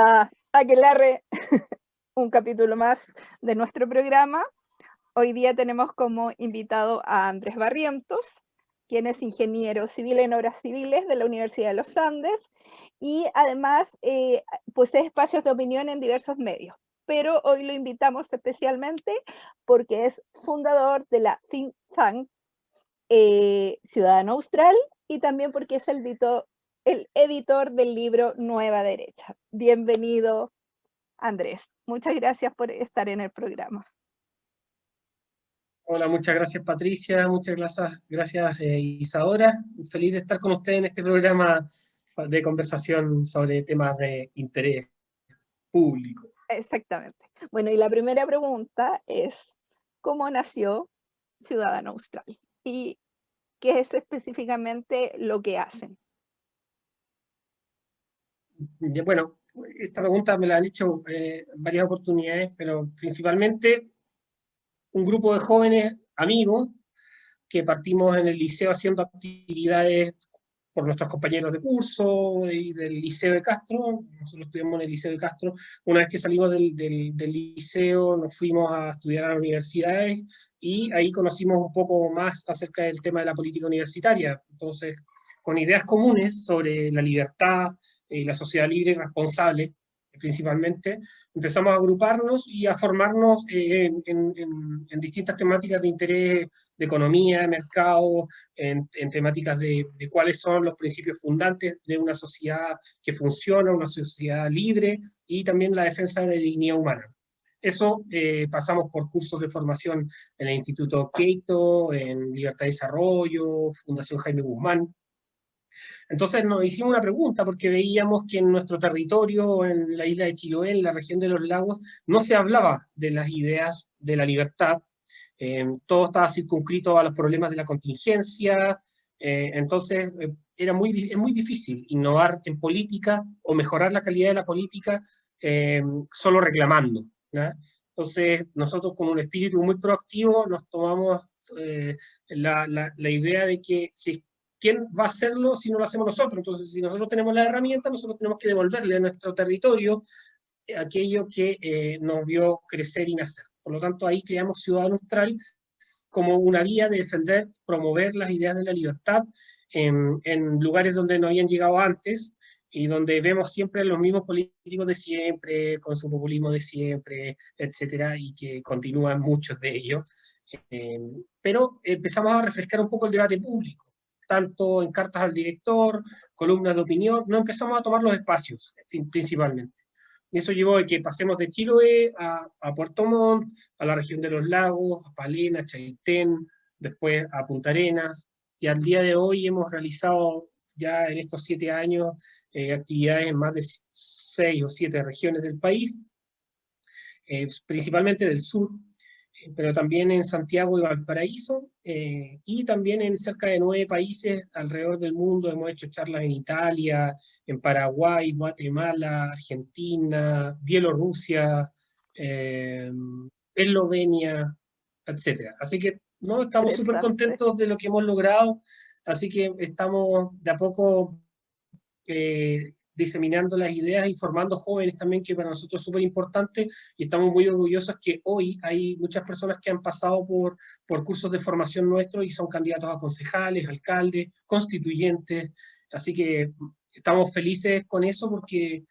a Aquelarre, un capítulo más de nuestro programa. Hoy día tenemos como invitado a Andrés Barrientos, quien es ingeniero civil en obras civiles de la Universidad de los Andes y además posee espacios de opinión en diversos medios. Pero hoy lo invitamos especialmente porque es fundador de la think tank Ciudadano Austral y también porque es el editor del libro Nueva Derecha. Bienvenido, Andrés. Muchas gracias por estar en el programa. Hola, muchas gracias Patricia, muchas gracias Isadora. Feliz de estar con usted en este programa de conversación sobre temas de interés público. Exactamente. Bueno, y la primera pregunta es, ¿cómo nació Ciudadano Austral? ¿Y qué es específicamente lo que hacen? Bueno, esta pregunta me la han hecho varias oportunidades, pero principalmente un grupo de jóvenes amigos que partimos en el liceo haciendo actividades por nuestros compañeros de curso y del Liceo de Castro. Nosotros estudiamos en el Liceo de Castro. Una vez que salimos del liceo, nos fuimos a estudiar a las universidades y ahí conocimos un poco más acerca del tema de la política universitaria. Entonces, con ideas comunes sobre la libertad, la sociedad libre y responsable, principalmente, empezamos a agruparnos y a formarnos en distintas temáticas de interés de economía, de mercado, en temáticas de cuáles son los principios fundantes de una sociedad que funciona, una sociedad libre, y también la defensa de la dignidad humana. Eso pasamos por cursos de formación en el Instituto Keito, en Libertad y Desarrollo, Fundación Jaime Guzmán. Entonces nos hicimos una pregunta porque veíamos que en nuestro territorio, en la isla de Chiloé, en la región de los lagos, no se hablaba de las ideas de la libertad. Todo estaba circunscrito a los problemas de la contingencia. Entonces es muy difícil innovar en política o mejorar la calidad de la política solo reclamando, ¿no? Entonces nosotros con un espíritu muy proactivo nos tomamos la idea de que si ¿quién va a hacerlo si no lo hacemos nosotros? Entonces, si nosotros tenemos la herramienta, nosotros tenemos que devolverle a nuestro territorio aquello que nos vio crecer y nacer. Por lo tanto, ahí creamos Ciudadano Austral como una vía de defender, promover las ideas de la libertad en lugares donde no habían llegado antes y donde vemos siempre los mismos políticos de siempre, con su populismo de siempre, etcétera, y que continúan muchos de ellos. Pero empezamos a refrescar un poco el debate público, tanto en cartas al director, columnas de opinión, no empezamos a tomar los espacios, principalmente. Y eso llevó a que pasemos de Chiloé a Puerto Montt, a la región de los lagos, a Palena, Chaitén, después a Punta Arenas, y al día de hoy hemos realizado ya en estos 7 años actividades en más de 6 o 7 regiones del país, principalmente del sur, pero también en Santiago y Valparaíso, y también en cerca de 9 países alrededor del mundo. Hemos hecho charlas en Italia, en Paraguay, Guatemala, Argentina, Bielorrusia, Eslovenia, etcétera. Así que no, estamos súper contentos de lo que hemos logrado, así que estamos de a poco diseminando las ideas y formando jóvenes también, que para nosotros es súper importante, y estamos muy orgullosos que hoy hay muchas personas que han pasado por cursos de formación nuestros y son candidatos a concejales, alcaldes, constituyentes, así que estamos felices con eso porque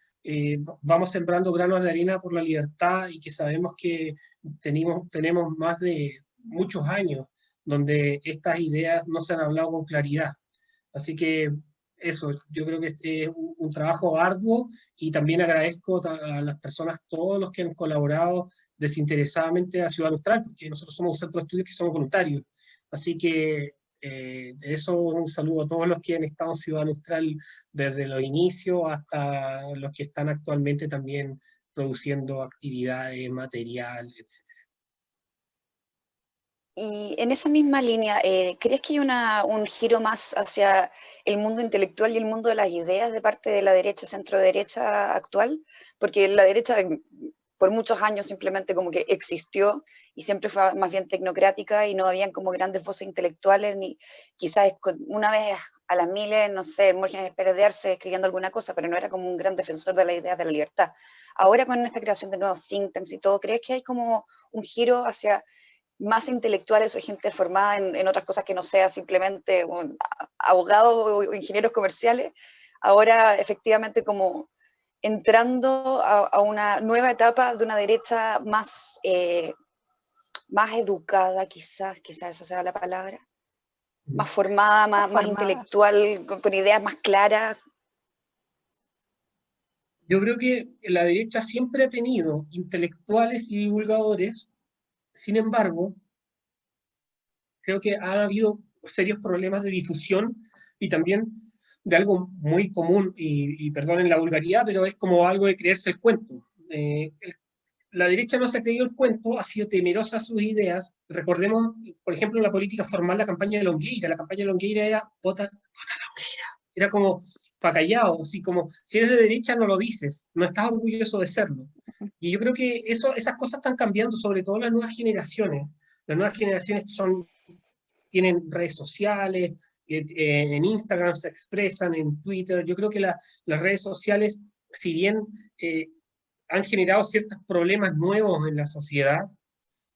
vamos sembrando granos de arena por la libertad y que sabemos que tenemos más de muchos años donde estas ideas no se han hablado con claridad. Así que eso, yo creo que es un trabajo arduo, y también agradezco a las personas, todos los que han colaborado desinteresadamente a Ciudad Austral, porque nosotros somos un centro de estudios que somos voluntarios. Así que eso, un saludo a todos los que han estado en Ciudad Austral desde los inicios hasta los que están actualmente también produciendo actividades, material, etc. Y en esa misma línea, ¿crees que hay un giro más hacia el mundo intelectual y el mundo de las ideas de parte de la derecha, centro-derecha actual? Porque la derecha por muchos años simplemente como que existió y siempre fue más bien tecnocrática y no habían como grandes voces intelectuales, ni quizás una vez a las miles, no sé, Morgen Pérez de Arce escribiendo alguna cosa, pero no era como un gran defensor de las ideas de la libertad. Ahora con esta creación de nuevos think tanks y todo, ¿crees que hay como un giro hacia más intelectuales o gente formada en otras cosas que no sea simplemente abogados o ingenieros comerciales? Ahora efectivamente como entrando a una nueva etapa de una derecha más, más educada, quizás esa sea la palabra, más formada, más intelectual, con ideas más claras. Yo creo que la derecha siempre ha tenido intelectuales y divulgadores, sin embargo, creo que ha habido serios problemas de difusión y también de algo muy común, y perdonen la vulgaridad, pero es como algo de creerse el cuento. La derecha no se ha creído el cuento, ha sido temerosa a sus ideas. Recordemos, por ejemplo, en la política formal, la campaña de Longueira. La campaña de Longueira era vota Longueira. Era como pa' callado, así como, si eres de derecha no lo dices, no estás orgulloso de serlo. Y yo creo que esas cosas están cambiando, sobre todo las nuevas generaciones. Las nuevas generaciones tienen redes sociales, en Instagram se expresan, en Twitter. Yo creo que las redes sociales, si bien han generado ciertos problemas nuevos en la sociedad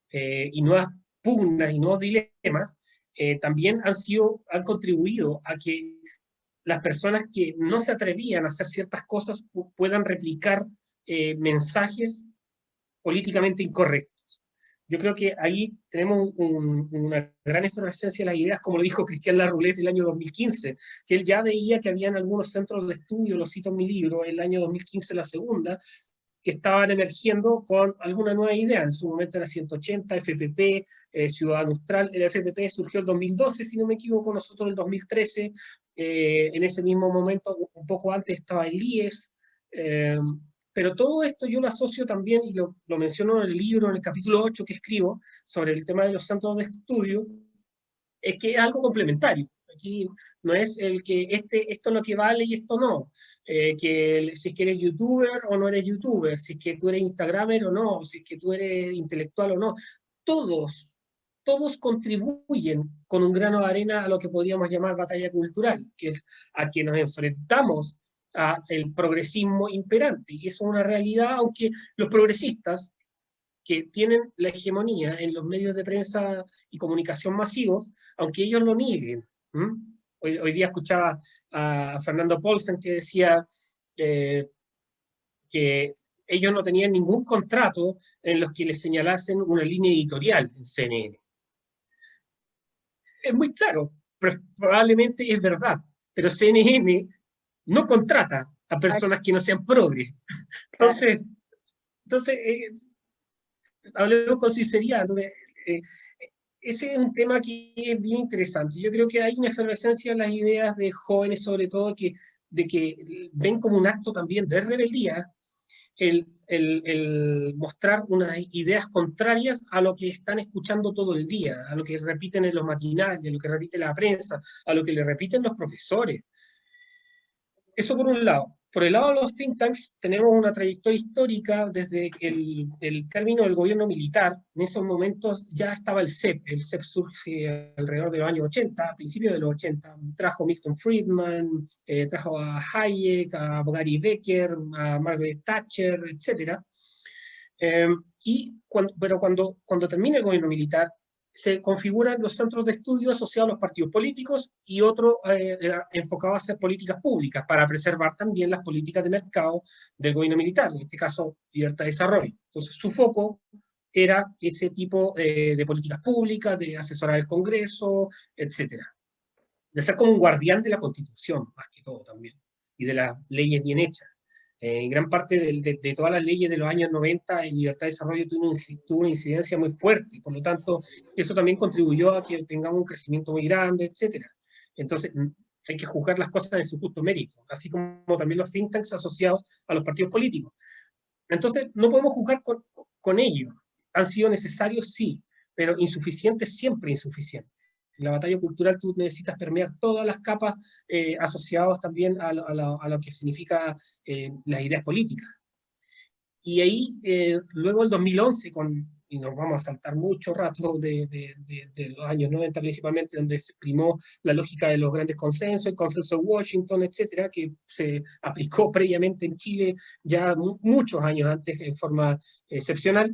y nuevas pugnas y nuevos dilemas, también han contribuido a que las personas que no se atrevían a hacer ciertas cosas puedan replicar mensajes políticamente incorrectos. Yo creo que ahí tenemos una gran efervescencia de las ideas, como lo dijo Cristian Larroulet el año 2015, que él ya veía que habían algunos centros de estudio, lo cito en mi libro, el año 2015 la segunda, que estaban emergiendo con alguna nueva idea. En su momento era 180, FPP, Ciudadano Austral. El FPP surgió en 2012, si no me equivoco, nosotros en el 2013. En ese mismo momento, un poco antes, estaba el IES. Pero todo esto yo lo asocio también, y lo menciono en el libro, en el capítulo 8 que escribo, sobre el tema de los centros de estudio, es que es algo complementario. Aquí no es el que esto es lo que vale y esto no. Que si es que eres youtuber o no eres youtuber, si es que tú eres instagramer o no, si es que tú eres intelectual o no. Todos contribuyen con un grano de arena a lo que podríamos llamar batalla cultural, que es a que nos enfrentamos a el progresismo imperante. Y eso es una realidad, aunque los progresistas que tienen la hegemonía en los medios de prensa y comunicación masivos, aunque ellos lo nieguen. Hoy día escuchaba a Fernando Paulsen que decía que ellos no tenían ningún contrato en los que les señalasen una línea editorial en CNN. Es muy claro, probablemente es verdad, pero CNN no contrata a personas que no sean progres. Entonces hablemos con sinceridad. Entonces, ese es un tema que es bien interesante. Yo creo que hay una efervescencia en las ideas de jóvenes, sobre todo, de que ven como un acto también de rebeldía el mostrar unas ideas contrarias a lo que están escuchando todo el día, a lo que repiten en los matinales, a lo que repite la prensa, a lo que le repiten los profesores. Eso por un lado. Por el lado de los think tanks, tenemos una trayectoria histórica desde el término del gobierno militar. En esos momentos ya estaba el CEP. El CEP surge alrededor de los años 80, a principios de los 80. Trajo a Milton Friedman, trajo a Hayek, a Gary Becker, a Margaret Thatcher, etc. Pero cuando termina el gobierno militar, se configuran los centros de estudio asociados a los partidos políticos y otro enfocado a hacer políticas públicas para preservar también las políticas de mercado del gobierno militar, en este caso, libertad de desarrollo. Entonces, su foco era ese tipo de políticas públicas, de asesorar el Congreso, etc. De ser como un guardián de la Constitución, más que todo también, y de las leyes bien hechas. En gran parte de todas las leyes de los años 90 en libertad de desarrollo tuvo una incidencia muy fuerte, y por lo tanto eso también contribuyó a que tengamos un crecimiento muy grande, etc. Entonces hay que juzgar las cosas en su justo mérito, así como también los think tanks asociados a los partidos políticos. Entonces no podemos juzgar con ellos. ¿Han sido necesarios? Sí, pero insuficientes, siempre insuficientes. En la batalla cultural tú necesitas permear todas las capas asociadas también a lo que significa las ideas políticas. Y ahí, luego el 2011, con y nos vamos a saltar mucho rato de los años 90 principalmente, donde se primó la lógica de los grandes consensos, el consenso de Washington, etcétera, que se aplicó previamente en Chile ya muchos años antes en forma excepcional.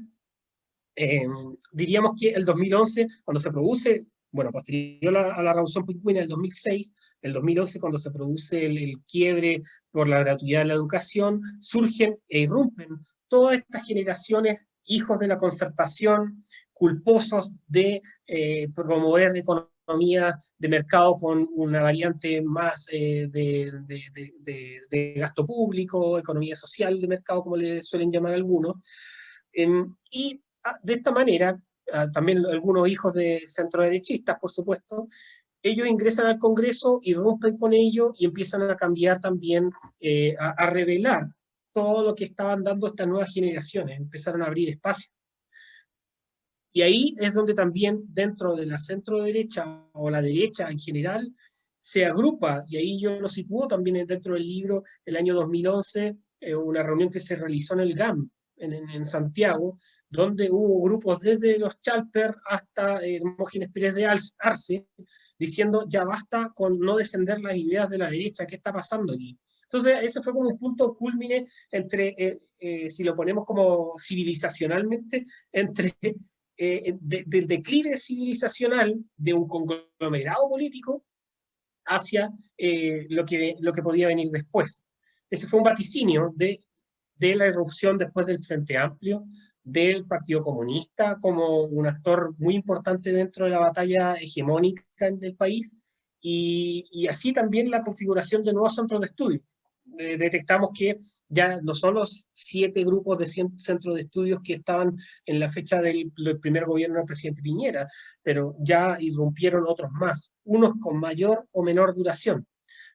Diríamos que el 2011, cuando se produce, bueno, posterior a la Revolución Pingüina del 2006, el 2011, cuando se produce el quiebre por la gratuidad de la educación, surgen e irrumpen todas estas generaciones, hijos de la concertación, culposos de promover economía de mercado con una variante más de gasto público, economía social de mercado, como le suelen llamar algunos. Y de esta manera, también algunos hijos de centroderechistas, por supuesto, ellos ingresan al Congreso, irrumpen con ello y empiezan a cambiar también, a revelar todo lo que estaban dando estas nuevas generaciones, empezaron a abrir espacio. Y ahí es donde también dentro de la centro-derecha o la derecha en general se agrupa, y ahí yo lo sitúo también dentro del libro, el año 2011, una reunión que se realizó en el GAM, en Santiago, donde hubo grupos desde los Chalper hasta Hermógenes Pérez de Arce, diciendo ya basta con no defender las ideas de la derecha, ¿qué está pasando aquí? Entonces, eso fue como un punto culmine entre, si lo ponemos como civilizacionalmente, entre del declive civilizacional de un conglomerado político hacia lo que podía venir después. Ese fue un vaticinio de la irrupción después del Frente Amplio, del Partido Comunista como un actor muy importante dentro de la batalla hegemónica del país, y así también la configuración de nuevos centros de estudio. Detectamos que ya no son los 7 grupos de centros de estudios que estaban en la fecha del primer gobierno del presidente Piñera, pero ya irrumpieron otros más, unos con mayor o menor duración.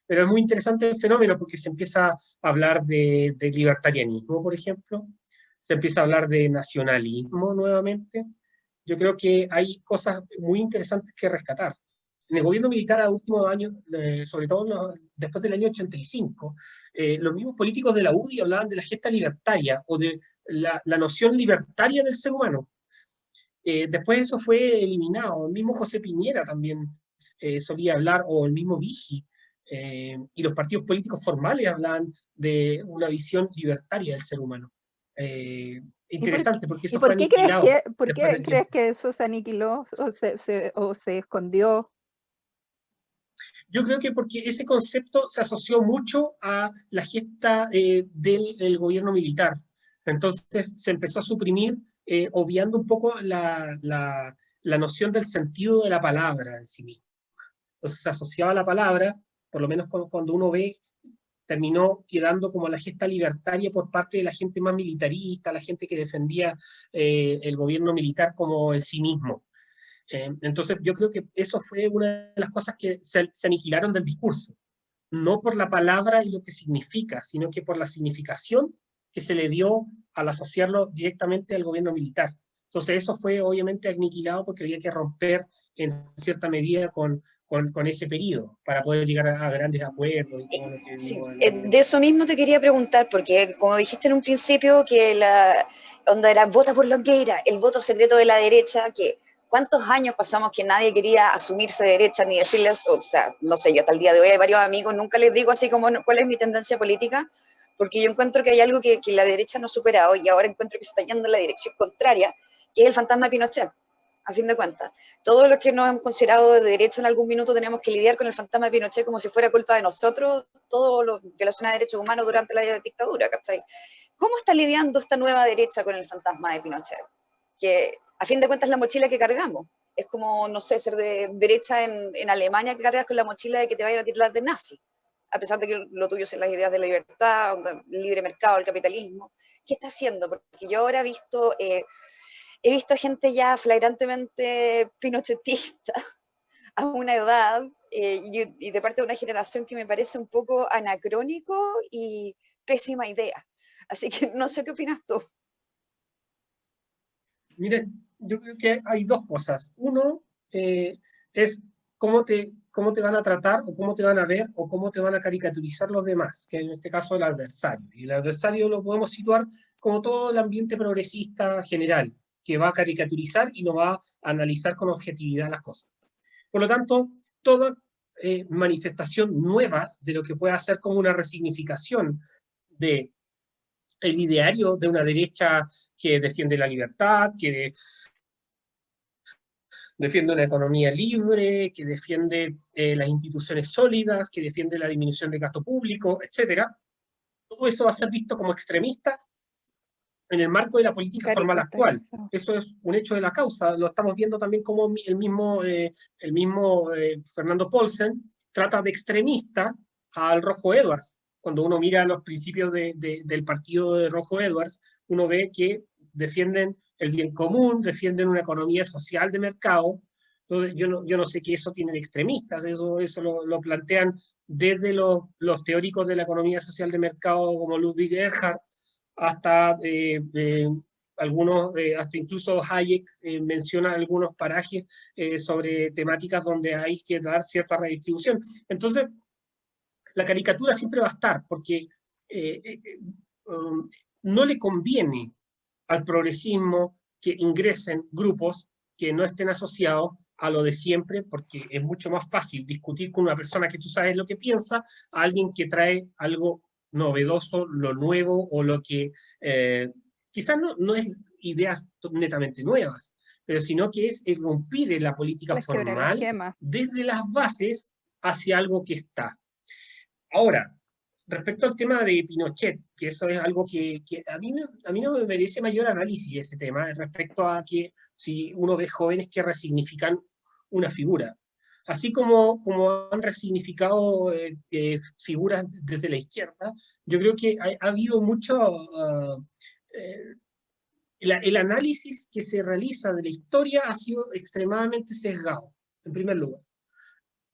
Pero es muy interesante el fenómeno porque se empieza a hablar de libertarianismo, por ejemplo, se empieza a hablar de nacionalismo nuevamente. Yo creo que hay cosas muy interesantes que rescatar. En el gobierno militar a últimos años, sobre todo después del año 85, los mismos políticos de la UDI hablaban de la gesta libertaria o de la noción libertaria del ser humano. Después eso fue eliminado. El mismo José Piñera también solía hablar, o el mismo Vigi, y los partidos políticos formales hablaban de una visión libertaria del ser humano. Interesante, porque ¿Y eso fue aniquilado por después qué del crees tiempo. que eso se aniquiló o se escondió? Yo creo que porque ese concepto se asoció mucho a la gesta del gobierno militar. Entonces se empezó a suprimir, obviando un poco la noción del sentido de la palabra en sí misma. Entonces se asociaba a la palabra, por lo menos cuando uno ve, terminó quedando como la gesta libertaria por parte de la gente más militarista, la gente que defendía el gobierno militar como en sí mismo. Entonces yo creo que eso fue una de las cosas que se aniquilaron del discurso, no por la palabra y lo que significa, sino que por la significación que se le dio al asociarlo directamente al gobierno militar. Entonces eso fue obviamente aniquilado porque había que romper en cierta medida con ese periodo para poder llegar a grandes acuerdos y todo lo que Sí, vimos en el... de eso mismo te quería preguntar, porque como dijiste en un principio que la onda era vota por Longueira, el voto secreto de la derecha, que cuántos años pasamos que nadie quería asumirse de derecha ni decirles, o sea, no sé, yo hasta el día de hoy hay varios amigos, nunca les digo así como cuál es mi tendencia política, porque yo encuentro que hay algo que la derecha no ha superado y ahora encuentro que se está yendo en la dirección contraria, que es el fantasma de Pinochet. A fin de cuentas, todos los que nos hemos considerado de derecha en algún minuto tenemos que lidiar con el fantasma de Pinochet como si fuera culpa de nosotros, todo lo violaciones de derechos humanos durante la dictadura, ¿cachai? ¿Cómo está lidiando esta nueva derecha con el fantasma de Pinochet? Que a fin de cuentas es la mochila que cargamos. Es como, no sé, ser de derecha en Alemania que cargas con la mochila de que te vayan a tirar de nazi, a pesar de que lo tuyo son las ideas de la libertad, el libre mercado, el capitalismo. ¿Qué está haciendo? Porque yo ahora he visto gente ya flagrantemente pinochetista a una edad y de parte de una generación que me parece un poco anacrónico y pésima idea. Así que no sé qué opinas tú. Mire, yo creo que hay dos cosas. Uno es cómo te van a tratar o cómo te van a ver o cómo te van a caricaturizar los demás, que en este caso el adversario. Y el adversario lo podemos situar como todo el ambiente progresista general. que va a caricaturizar y no va a analizar con objetividad las cosas. Por lo tanto, toda manifestación nueva de lo que pueda ser como una resignificación de el ideario de una derecha que defiende la libertad, que defiende una economía libre, que defiende las instituciones sólidas, que defiende la disminución del gasto público, etc. Todo eso va a ser visto como extremista en el marco de la política formal actual. Eso es un hecho de la causa. Lo estamos viendo también como el mismo Fernando Paulsen trata de extremista al Rojo Edwards. Cuando uno mira los principios del partido de Rojo Edwards, uno ve que defienden el bien común, defienden una economía social de mercado. Entonces, yo no sé qué eso tienen extremistas, eso lo plantean desde los teóricos de la economía social de mercado como Ludwig Erhard, hasta algunos, hasta incluso Hayek menciona algunos parajes sobre temáticas donde hay que dar cierta redistribución. Entonces, la caricatura siempre va a estar, porque no le conviene al progresismo que ingresen grupos que no estén asociados a lo de siempre, porque es mucho más fácil discutir con una persona que tú sabes lo que piensa, a alguien que trae algo novedoso, lo nuevo, o lo que quizás no es ideas netamente nuevas, pero sino que es irrumpir en la política formal desde las bases hacia algo que está. Ahora, respecto al tema de Pinochet, que eso es algo que a mí no me merece mayor análisis ese tema, respecto a que si uno ve jóvenes que resignifican una figura. Así como han resignificado figuras desde la izquierda, yo creo que ha habido mucho... el análisis que se realiza de la historia ha sido extremadamente sesgado, en primer lugar.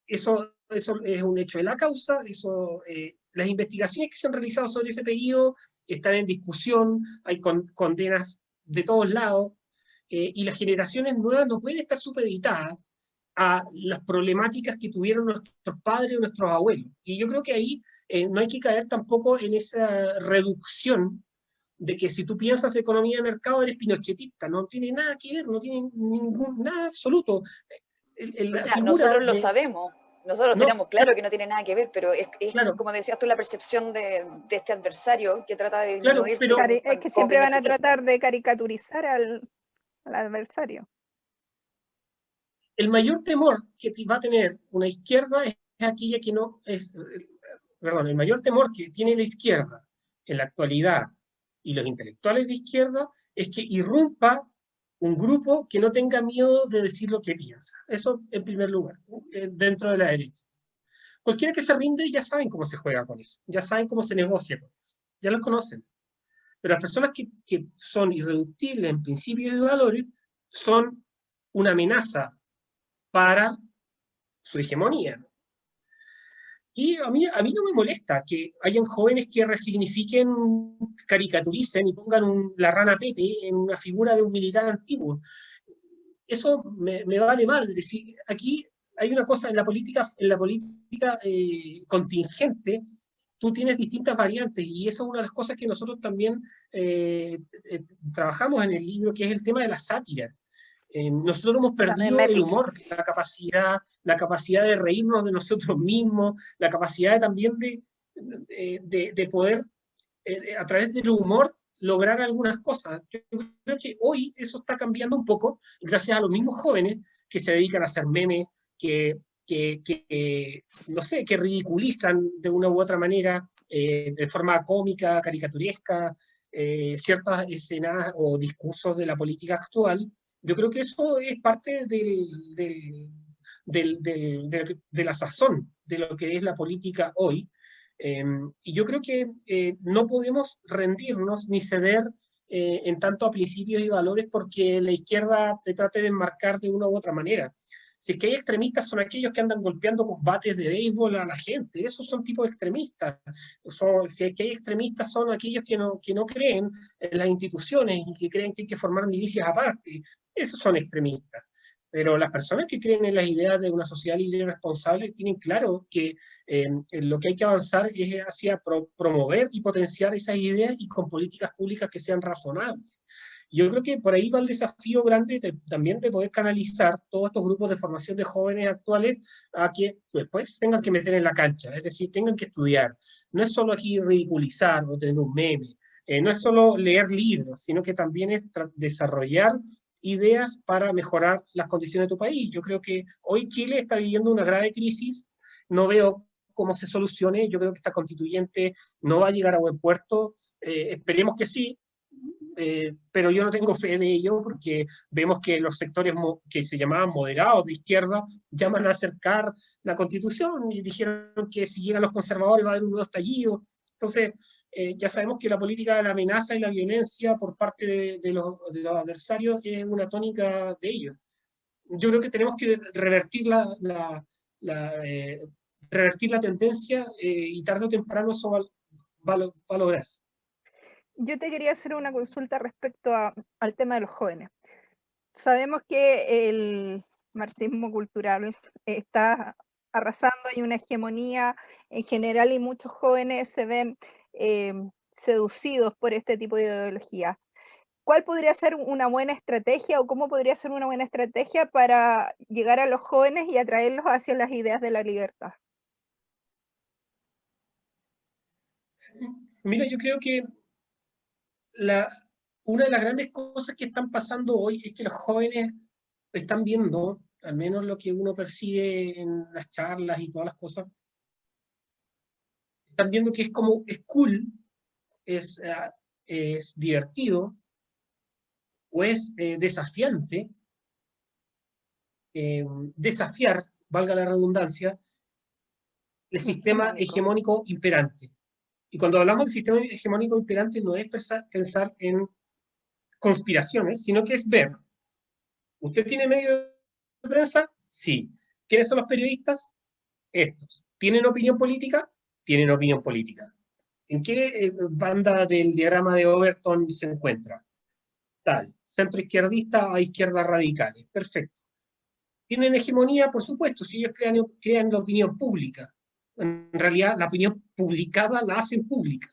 Eso es un hecho de la causa, las investigaciones que se han realizado sobre ese periodo están en discusión, hay condenas de todos lados, y las generaciones nuevas no pueden estar supeditadas a las problemáticas que tuvieron nuestros padres o nuestros abuelos. Y yo creo que ahí no hay que caer tampoco en esa reducción de que si tú piensas economía de mercado eres pinochetista. No tiene nada que ver, no tiene nada absoluto. O sea, nosotros lo sabemos. Nosotros tenemos claro que no tiene nada que ver, pero es claro, como decías tú, la percepción de este adversario que trata de disminuir. Claro, pero es que siempre van a tratar de caricaturizar al adversario. El mayor temor que va a tener una izquierda es aquella que no es... Perdón, el mayor temor que tiene la izquierda en la actualidad y los intelectuales de izquierda es que irrumpa un grupo que no tenga miedo de decir lo que piensa. Eso en primer lugar, dentro de la derecha. Cualquiera que se rinde ya saben cómo se juega con eso, ya saben cómo se negocia con eso, ya lo conocen. Pero las personas que son irreductibles en principios y valores son una amenaza para su hegemonía. Y a mí no me molesta que hayan jóvenes que resignifiquen, caricaturicen y pongan la rana Pepe en una figura de un militar antiguo. Eso me vale madre. Si aquí hay una cosa en la política contingente, tú tienes distintas variantes, y eso es una de las cosas que nosotros también trabajamos en el libro, que es el tema de la sátira. Nosotros hemos perdido el humor, la capacidad de reírnos de nosotros mismos, la capacidad también de poder, a través del humor, lograr algunas cosas. Yo creo que hoy eso está cambiando un poco, gracias a los mismos jóvenes que se dedican a hacer memes, que no sé, que ridiculizan de una u otra manera, de forma cómica, caricaturesca, ciertas escenas o discursos de la política actual. Yo creo que eso es parte de la sazón de lo que es la política hoy. Y yo creo que no podemos rendirnos ni ceder en tanto a principios y valores porque la izquierda te trate de enmarcar de una u otra manera. Si es que hay extremistas, son aquellos que andan golpeando con bates de béisbol a la gente. Esos son tipos extremistas. Si es que hay extremistas, son aquellos que no creen en las instituciones y que creen que hay que formar milicias aparte. Esos son extremistas. Pero las personas que creen en las ideas de una sociedad libre y responsable tienen claro que lo que hay que avanzar es hacia promover y potenciar esas ideas, y con políticas públicas que sean razonables. Yo creo que por ahí va el desafío grande también de poder canalizar todos estos grupos de formación de jóvenes actuales a que después tengan que meter en la cancha, es decir, tengan que estudiar. No es solo aquí ridiculizar o tener un meme, no es solo leer libros, sino que también es desarrollar ideas para mejorar las condiciones de tu país. Yo creo que hoy Chile está viviendo una grave crisis, no veo cómo se solucione, yo creo que esta constituyente no va a llegar a buen puerto, esperemos que sí, pero yo no tengo fe de ello porque vemos que los sectores que se llamaban moderados de izquierda llaman a acercar la constitución y dijeron que si llegan los conservadores va a haber un nuevo estallido. Entonces, ya sabemos que la política de la amenaza y la violencia por parte de los adversarios es una tónica de ellos. Yo creo que tenemos que revertir revertir la tendencia y tarde o temprano eso va a lograrse. Yo te quería hacer una consulta respecto al tema de los jóvenes. Sabemos que el marxismo cultural está arrasando, hay una hegemonía en general y muchos jóvenes se ven seducidos por este tipo de ideología. ¿Cuál podría ser una buena estrategia o cómo podría ser una buena estrategia para llegar a los jóvenes y atraerlos hacia las ideas de la libertad? Mira, yo creo que una de las grandes cosas que están pasando hoy es que los jóvenes están viendo, al menos lo que uno percibe en las charlas y todas las cosas, están viendo que es cool, es divertido o es desafiante desafiar, valga la redundancia, el sistema hegemónico imperante. Y cuando hablamos del sistema hegemónico imperante no es pensar en conspiraciones, sino que es ver, ¿usted tiene medio de prensa? Sí. ¿Quiénes son los periodistas? Estos. ¿Tienen opinión política? Tienen opinión política. ¿En qué banda del diagrama de Overton se encuentra? Tal. Centro izquierdista a izquierdas radicales. Perfecto. ¿Tienen hegemonía? Por supuesto, si ellos crean la opinión pública. En realidad, la opinión publicada la hacen pública.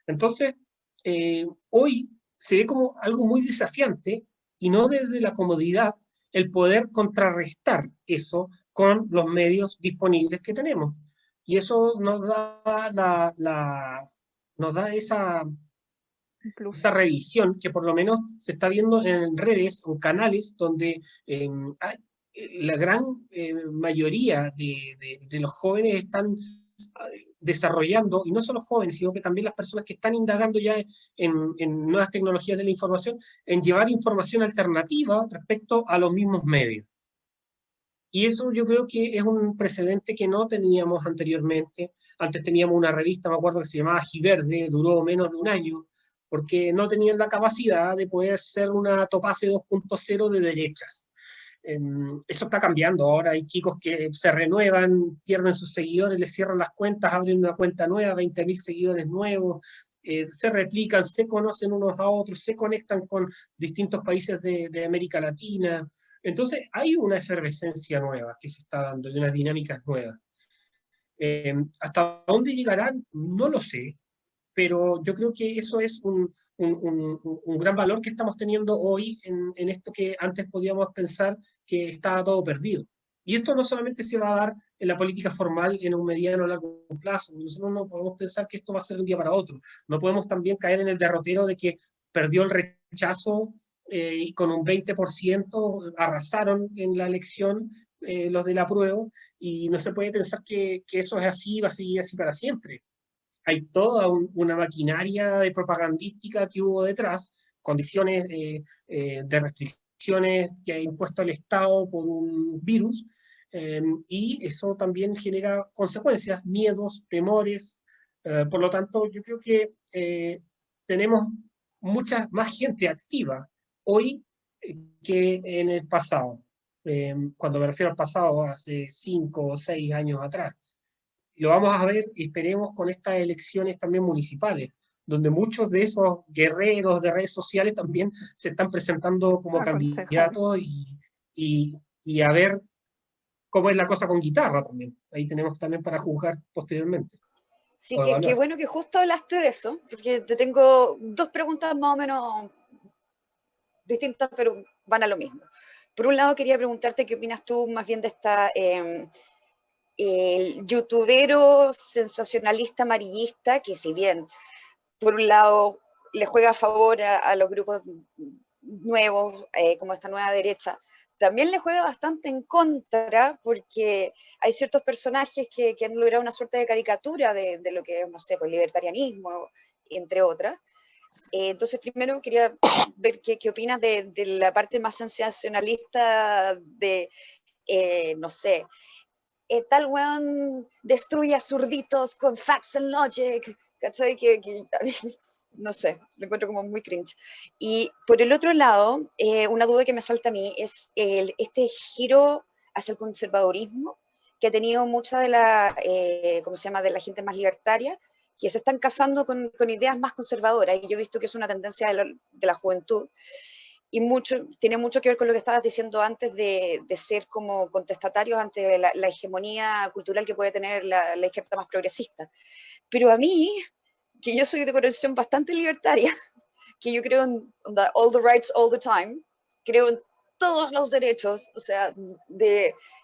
Entonces, hoy se ve como algo muy desafiante y no desde la comodidad el poder contrarrestar eso con los medios disponibles que tenemos. Y eso nos da nos da esa revisión que por lo menos se está viendo en redes o canales donde la gran mayoría de los jóvenes están desarrollando, y no solo jóvenes, sino que también las personas que están indagando ya en nuevas tecnologías de la información, en llevar información alternativa respecto a los mismos medios. Y eso yo creo que es un precedente que no teníamos anteriormente. Antes teníamos una revista, me acuerdo que se llamaba Giverde, duró menos de un año, porque no tenían la capacidad de poder ser una Topase 2.0 de derechas. Eso está cambiando, ahora hay chicos que se renuevan, pierden sus seguidores, les cierran las cuentas, abren una cuenta nueva, 20.000 seguidores nuevos, se replican, se conocen unos a otros, se conectan con distintos países de América Latina. Entonces hay una efervescencia nueva que se está dando y unas dinámicas nuevas. ¿Hasta dónde llegarán? No lo sé, pero yo creo que eso es un gran valor que estamos teniendo hoy en esto que antes podíamos pensar que estaba todo perdido. Y esto no solamente se va a dar en la política formal en un mediano o largo plazo. Nosotros no podemos pensar que esto va a ser de un día para otro. No podemos también caer en el derrotero de que perdió el rechazo y con un 20% arrasaron en la elección los del apruebo, y no se puede pensar que eso es así, va a seguir así para siempre. Hay toda una maquinaria de propagandística que hubo detrás, condiciones de restricciones que ha impuesto el Estado por un virus, y eso también genera consecuencias, miedos, temores. Por lo tanto, yo creo que tenemos mucha más gente activa hoy que en el pasado. Cuando me refiero al pasado, hace 5 o 6 años atrás. Lo vamos a ver, esperemos, con estas elecciones también municipales, donde muchos de esos guerreros de redes sociales también se están presentando como candidatos y a ver cómo es la cosa con guitarra también. Ahí tenemos también para juzgar posteriormente. Sí, qué bueno que justo hablaste de eso, porque te tengo dos preguntas más o menos distintas, pero van a lo mismo. Por un lado, quería preguntarte qué opinas tú más bien de esta el youtubero sensacionalista amarillista, que si bien por un lado le juega a favor a los grupos nuevos, como esta nueva derecha, también le juega bastante en contra, porque hay ciertos personajes que han logrado una suerte de caricatura de lo que es, no sé, pues, libertarianismo, entre otras. Entonces, primero quería ver qué opinas de la parte más sensacionalista de, no sé, tal weón destruye a zurditos con facts and logic, ¿cachai? No sé, lo encuentro como muy cringe. Y por el otro lado, una duda que me salta a mí es este giro hacia el conservadurismo que ha tenido mucha de la, ¿cómo se llama?, de la gente más libertaria, que se están casando con ideas más conservadoras, y yo he visto que es una tendencia de la juventud, y tiene mucho que ver con lo que estabas diciendo antes de ser como contestatarios ante la hegemonía cultural que puede tener la izquierda más progresista. Pero a mí, que yo soy de conexión bastante libertaria, que yo creo en all the rights all the time, creo en todos los derechos, o sea,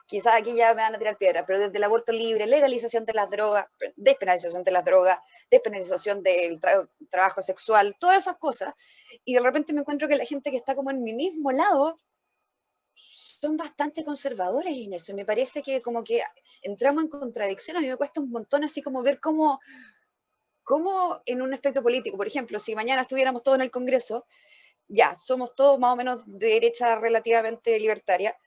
quizás aquí ya me van a tirar piedra, pero desde el aborto libre, legalización de las drogas, despenalización de las drogas, despenalización del trabajo sexual, todas esas cosas, y de repente me encuentro que la gente que está como en mi mismo lado son bastante conservadores en eso, y me parece que como que entramos en contradicción. A mí me cuesta un montón así como ver cómo en un espectro político, por ejemplo, si mañana estuviéramos todos en el Congreso, ya, somos todos más o menos de derecha relativamente libertaria,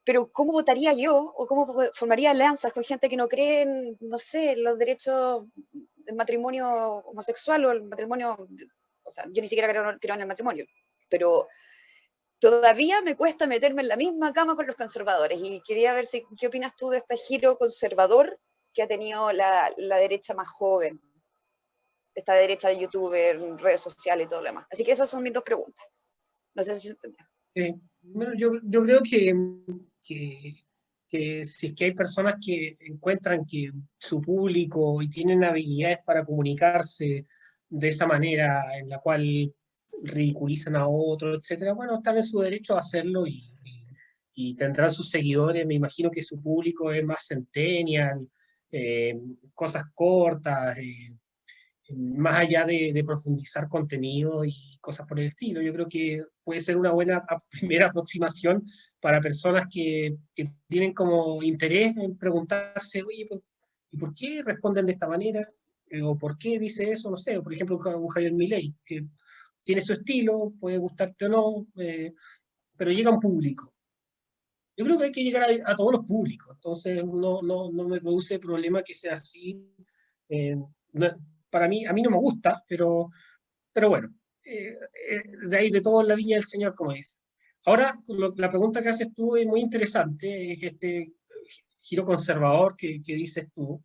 pero ¿cómo votaría yo o cómo formaría alianzas con gente que no cree en, no sé, los derechos del matrimonio homosexual o el matrimonio, o sea, yo ni siquiera creo en el matrimonio, pero todavía me cuesta meterme en la misma cama con los conservadores, y quería ver qué opinas tú de este giro conservador que ha tenido la derecha más joven, esta derecha de youtuber, redes sociales y todo lo demás. Así que esas son mis dos preguntas. No sé si se entendió. Bueno, yo creo que si es que hay personas que encuentran que su público y tienen habilidades para comunicarse de esa manera en la cual ridiculizan a otros, etcétera, bueno, están en su derecho a hacerlo y tendrán sus seguidores. Me imagino que su público es más centennial, cosas cortas, más allá de profundizar contenido y cosas por el estilo. Yo creo que puede ser una buena primera aproximación para personas que tienen como interés en preguntarse, oye, ¿y por qué responden de esta manera? ¿O por qué dice eso? No sé, por ejemplo, un Javier Milei, que tiene su estilo, puede gustarte o no, pero llega a un público. Yo creo que hay que llegar a todos los públicos, entonces no me produce problema que sea así. Eh, para mí, a mí no me gusta, pero bueno, de ahí de todo en la viña del Señor, como dice. Ahora, la pregunta que haces tú es muy interesante, es este giro conservador que dices tú.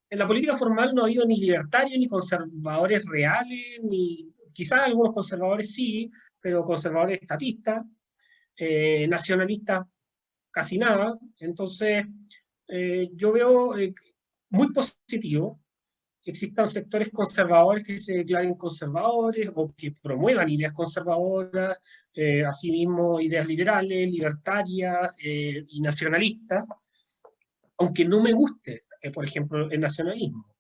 En la política formal no ha habido ni libertarios, ni conservadores reales, ni quizás algunos conservadores sí, pero conservadores estatistas, nacionalistas casi nada. Entonces, yo veo muy positivo existan sectores conservadores que se declaren conservadores o que promuevan ideas conservadoras, asimismo ideas liberales, libertarias y nacionalistas, aunque no me guste, por ejemplo, el nacionalismo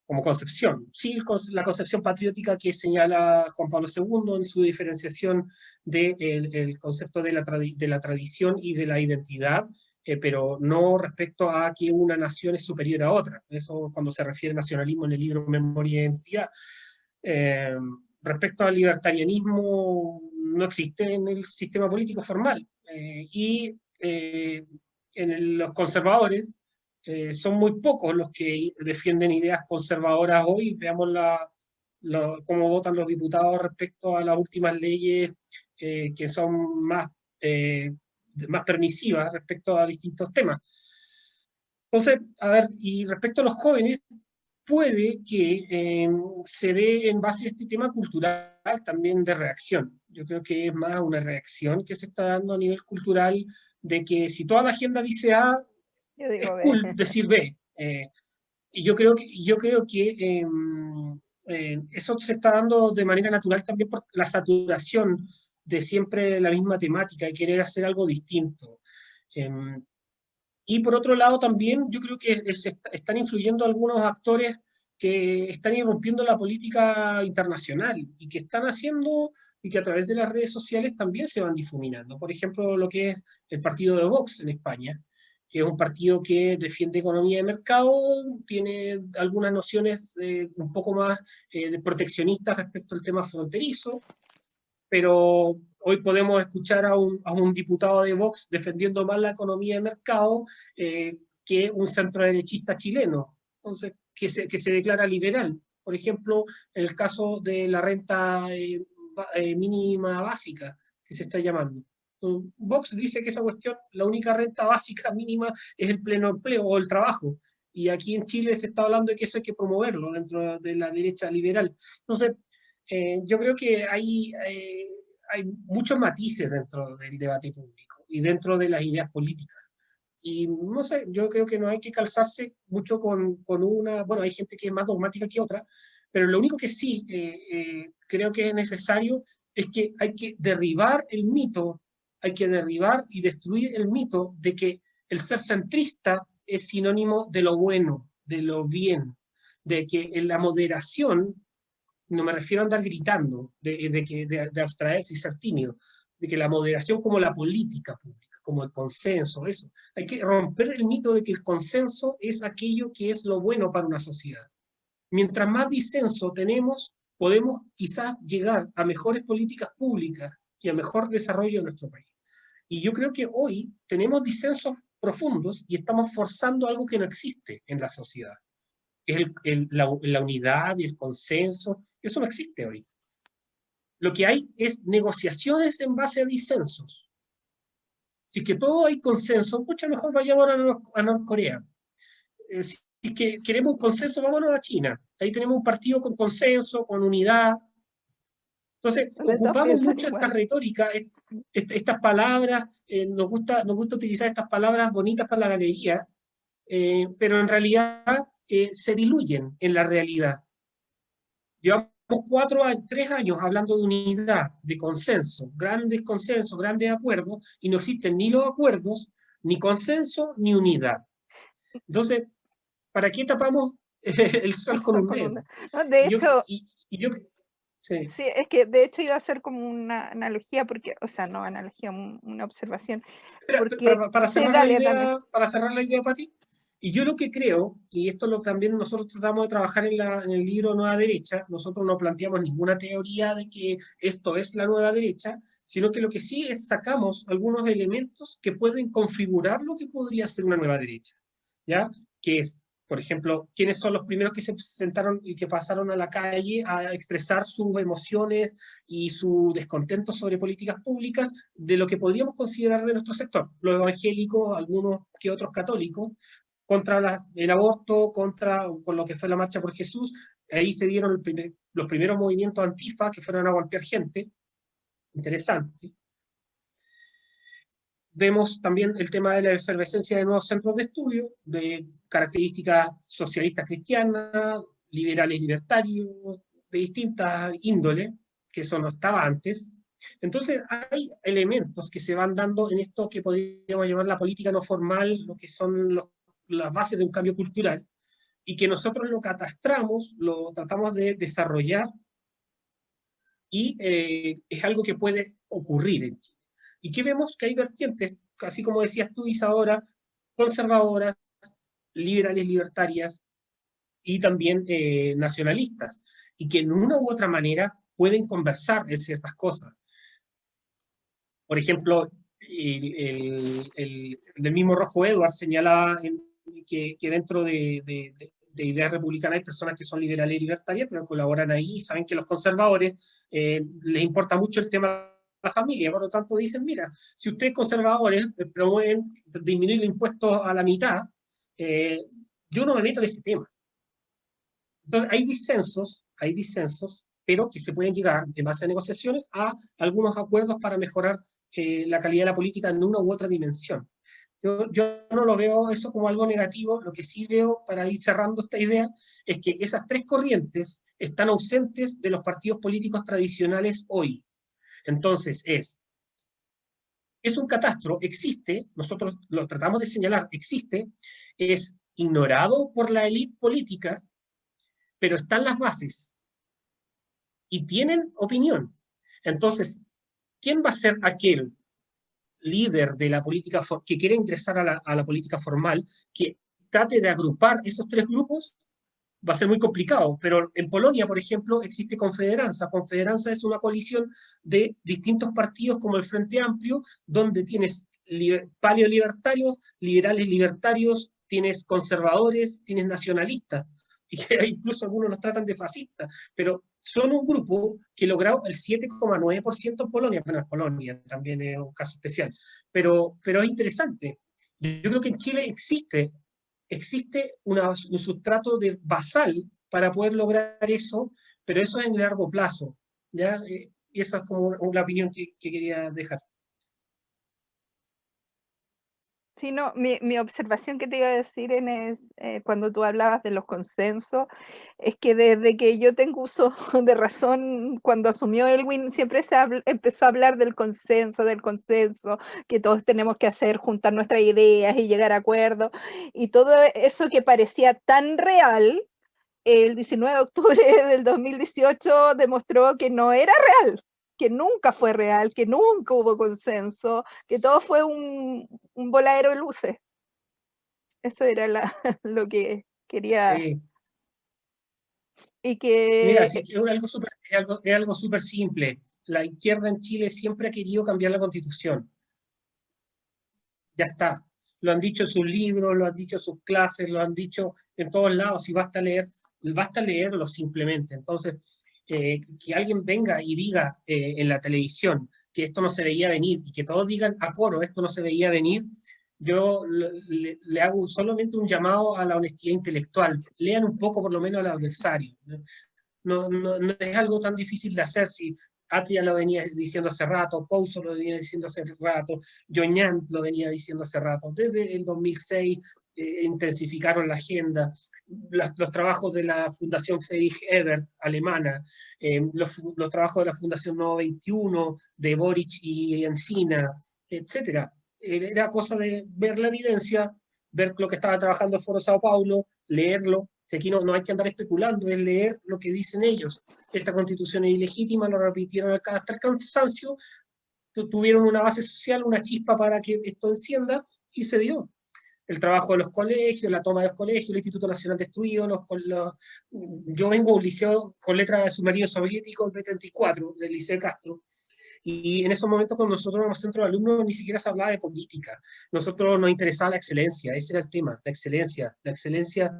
como concepción. Sí, la concepción patriótica que señala Juan Pablo II en su diferenciación del concepto de la tradición y de la identidad, pero no respecto a que una nación es superior a otra. Eso cuando se refiere al nacionalismo en el libro Memoria e Identidad. Eh, Respecto al libertarianismo, no existe en el sistema político formal. Los conservadores, son muy pocos los que defienden ideas conservadoras hoy. Veamos cómo votan los diputados respecto a las últimas leyes que son más permisivas respecto a distintos temas. Entonces, a ver, y respecto a los jóvenes, puede que se dé en base a este tema cultural también de reacción. Yo creo que es más una reacción que se está dando a nivel cultural de que si toda la agenda dice A, es cool decir B. Y yo creo que eso se está dando de manera natural también por la saturación de siempre la misma temática y querer hacer algo distinto. Y por otro lado también yo creo que están influyendo algunos actores que están irrumpiendo la política internacional y que están haciendo y que a través de las redes sociales también se van difuminando. Por ejemplo, lo que es el partido de Vox en España, que es un partido que defiende economía de mercado, tiene algunas nociones un poco más de proteccionistas respecto al tema fronterizo, pero hoy podemos escuchar a un diputado de Vox defendiendo más la economía de mercado que un centroderechista chileno, entonces, que se declara liberal. Por ejemplo, en el caso de la renta mínima básica, que se está llamando. Vox dice que esa cuestión, la única renta básica mínima es el pleno empleo o el trabajo. Y aquí en Chile se está hablando de que eso hay que promoverlo dentro de la derecha liberal. Entonces, yo creo que hay muchos matices dentro del debate público y dentro de las ideas políticas. Y no sé, yo creo que no hay que calzarse mucho con una, bueno, hay gente que es más dogmática que otra, pero lo único que sí creo que es necesario es que hay que derribar el mito, hay que derribar y destruir el mito de que el ser centrista es sinónimo de lo bueno, de lo bien, de que en la moderación, no me refiero a andar gritando, de abstraerse y ser tímido, de que la moderación como la política pública, como el consenso, eso. Hay que romper el mito de que el consenso es aquello que es lo bueno para una sociedad. Mientras más disenso tenemos, podemos quizás llegar a mejores políticas públicas y a mejor desarrollo de nuestro país. Y yo creo que hoy tenemos disensos profundos y estamos forzando algo que no existe en la sociedad, que es la unidad y el consenso. Eso no existe hoy. Lo que hay es negociaciones en base a disensos. Si que todo hay consenso, mucho mejor vayamos a Norcorea. Si que queremos un consenso, vámonos a China. Ahí tenemos un partido con consenso, con unidad. Entonces, ocupamos mucho esta retórica, estas palabras, nos gusta utilizar estas palabras bonitas para la galería, pero en realidad se diluyen en la realidad. Llevamos 3 años hablando de unidad, de consenso, grandes acuerdos, y no existen ni los acuerdos, ni consenso, ni unidad. Entonces, ¿para qué tapamos el sol con un dedo? No, de hecho, sí. Sí, es que de hecho iba a ser como una analogía, porque, o sea, no analogía, una observación. Porque, para cerrar la idea, Pati, y yo lo que creo, y esto también nosotros tratamos de trabajar en el libro Nueva Derecha, nosotros no planteamos ninguna teoría de que esto es la nueva derecha, sino que lo que sí es sacamos algunos elementos que pueden configurar lo que podría ser una nueva derecha, ¿ya? Que es, por ejemplo, quiénes son los primeros que se sentaron y que pasaron a la calle a expresar sus emociones y su descontento sobre políticas públicas de lo que podríamos considerar de nuestro sector. Los evangélicos, algunos que otros católicos, contra el aborto, con lo que fue la Marcha por Jesús. Ahí se dieron los primeros movimientos antifa que fueron a golpear gente. Interesante. Vemos también el tema de la efervescencia de nuevos centros de estudio, de características socialistas cristianas, liberales libertarios, de distintas índoles, que eso no estaba antes. Entonces hay elementos que se van dando en esto que podríamos llamar la política no formal, lo que son las bases de un cambio cultural, y que nosotros lo catastramos, lo tratamos de desarrollar, y es algo que puede ocurrir en Chile. ¿Y qué vemos? Que hay vertientes, así como decías tú, Isadora, conservadoras, liberales, libertarias, y también nacionalistas, y que en una u otra manera pueden conversar en ciertas cosas. Por ejemplo, el mismo Rojo Edward señalaba que dentro de ideas republicanas hay personas que son liberales y libertarias, pero colaboran ahí y saben que los conservadores les importa mucho el tema de la familia, por lo tanto dicen, mira, si ustedes conservadores promueven disminuir los impuestos a la mitad, yo no me meto en ese tema. Entonces hay disensos, pero que se pueden llegar, en base a negociaciones, a algunos acuerdos para mejorar la calidad de la política en una u otra dimensión. Yo no lo veo eso como algo negativo. Lo que sí veo, para ir cerrando esta idea, es que esas tres corrientes están ausentes de los partidos políticos tradicionales hoy. Entonces, es un catastro, existe, nosotros lo tratamos de señalar, existe, es ignorado por la élite política, pero están las bases y tienen opinión. Entonces, ¿quién va a ser aquel líder de la política que quiere ingresar a la política formal, que trate de agrupar esos tres grupos? Va a ser muy complicado, pero en Polonia, por ejemplo, existe Confederanza. Confederanza es una coalición de distintos partidos como el Frente Amplio, donde tienes paleolibertarios, liberales libertarios, tienes conservadores, tienes nacionalistas, y incluso algunos los tratan de fascistas, pero son un grupo que logró el 7,9% en Polonia. Bueno, en Polonia también es un caso especial, pero es interesante. Yo creo que en Chile existe un sustrato basal para poder lograr eso, pero eso es en largo plazo, ¿ya? Y esa es como la opinión que quería dejar. Sí, no, mi observación que te iba a decir cuando tú hablabas de los consensos, es que desde que yo tengo uso de razón, cuando asumió Elwin, siempre empezó a hablar del consenso, que todos tenemos que hacer, juntar nuestras ideas y llegar a acuerdos, y todo eso que parecía tan real, el 19 de octubre del 2018 demostró que no era real, que nunca fue real, que nunca hubo consenso, que todo fue un voladero de luces. Eso era lo que quería. Sí. Y Mira, que sí, es algo súper simple. La izquierda en Chile siempre ha querido cambiar la Constitución. Ya está. Lo han dicho en sus libros, lo han dicho en sus clases, lo han dicho en todos lados, y basta leerlo simplemente. Entonces, que alguien venga y diga en la televisión que esto no se veía venir, y que todos digan a coro esto no se veía venir, yo le hago solamente un llamado a la honestidad intelectual. Lean un poco por lo menos al adversario. No es algo tan difícil de hacer. Si Atria lo venía diciendo hace rato, Couso lo venía diciendo hace rato, Joñán lo venía diciendo hace rato. Desde el 2006 intensificaron la agenda. Los trabajos de la Fundación Friedrich Ebert, alemana, los trabajos de la Fundación Nuevo 21, de Boric y Encina, etc. Era cosa de ver la evidencia, ver lo que estaba trabajando el Foro Sao Paulo, leerlo. Aquí no hay que andar especulando, es leer lo que dicen ellos. Esta constitución es ilegítima, lo repitieron hasta el cansancio, tuvieron una base social, una chispa para que esto encienda, y se dio. El trabajo de los colegios, la toma de los colegios, el Instituto Nacional destruido, yo vengo de un liceo con letra de submarino soviético, el B-34, del Liceo de Castro, y en esos momentos, cuando nosotros éramos centro de alumnos, ni siquiera se hablaba de política. Nosotros nos interesaba la excelencia, ese era el tema, la excelencia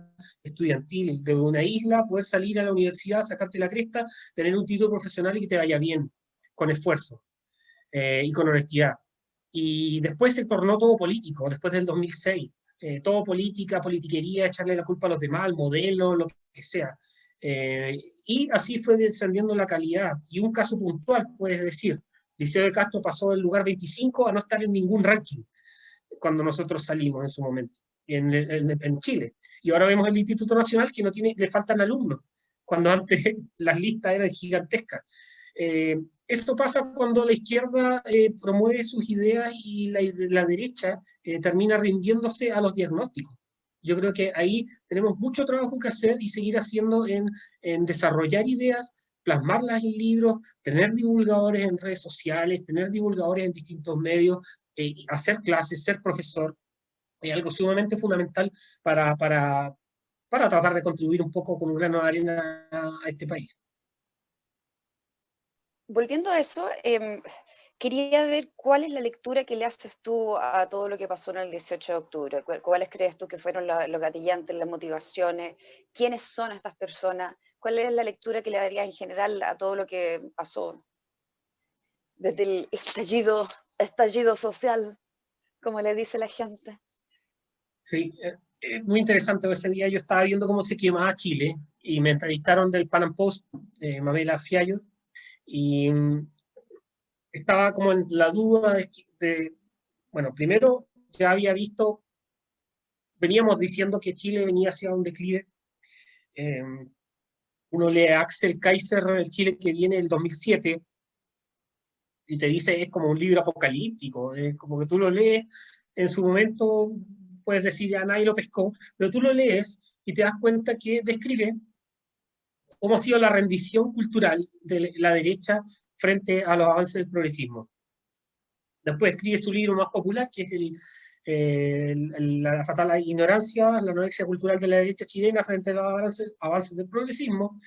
estudiantil de una isla, poder salir a la universidad, sacarte la cresta, tener un título profesional y que te vaya bien, con esfuerzo y con honestidad. Y después se tornó todo político, después del 2006. Todo política, politiquería, echarle la culpa a los demás, al modelo, lo que sea. Y así fue descendiendo la calidad. Y un caso puntual, puedes decir, Liceo de Castro pasó del lugar 25 a no estar en ningún ranking cuando nosotros salimos en su momento, en Chile. Y ahora vemos el Instituto Nacional que no tiene, le faltan alumnos, cuando antes las listas eran gigantescas. Esto pasa cuando la izquierda promueve sus ideas y la derecha termina rindiéndose a los diagnósticos. Yo creo que ahí tenemos mucho trabajo que hacer y seguir haciendo en desarrollar ideas, plasmarlas en libros, tener divulgadores en redes sociales, tener divulgadores en distintos medios, hacer clases, ser profesor, es algo sumamente fundamental para tratar de contribuir un poco con un grano de arena a este país. Volviendo a eso, quería ver cuál es la lectura que le haces tú a todo lo que pasó en el 18 de octubre. ¿Cuáles crees tú que fueron los gatillantes, las motivaciones? ¿Quiénes son estas personas? ¿Cuál es la lectura que le darías en general a todo lo que pasó desde el estallido social, como le dice la gente? Sí, muy interesante. Ese día yo estaba viendo cómo se quemaba Chile y me entrevistaron del Pan Am Post, Mabela Fiallo, y estaba como en la duda bueno, primero ya había visto, veníamos diciendo que Chile venía hacia un declive. Uno lee a Axel Kaiser, el Chile que viene del 2007, y te dice, es como un libro apocalíptico, como que tú lo lees, en su momento puedes decir, ya nadie lo pescó, pero tú lo lees y te das cuenta que describe cómo ha sido la rendición cultural de la derecha frente a los avances del progresismo. Después escribe su libro más popular, que es La fatal ignorancia, la anorexia cultural de la derecha chilena frente a los avances del progresismo.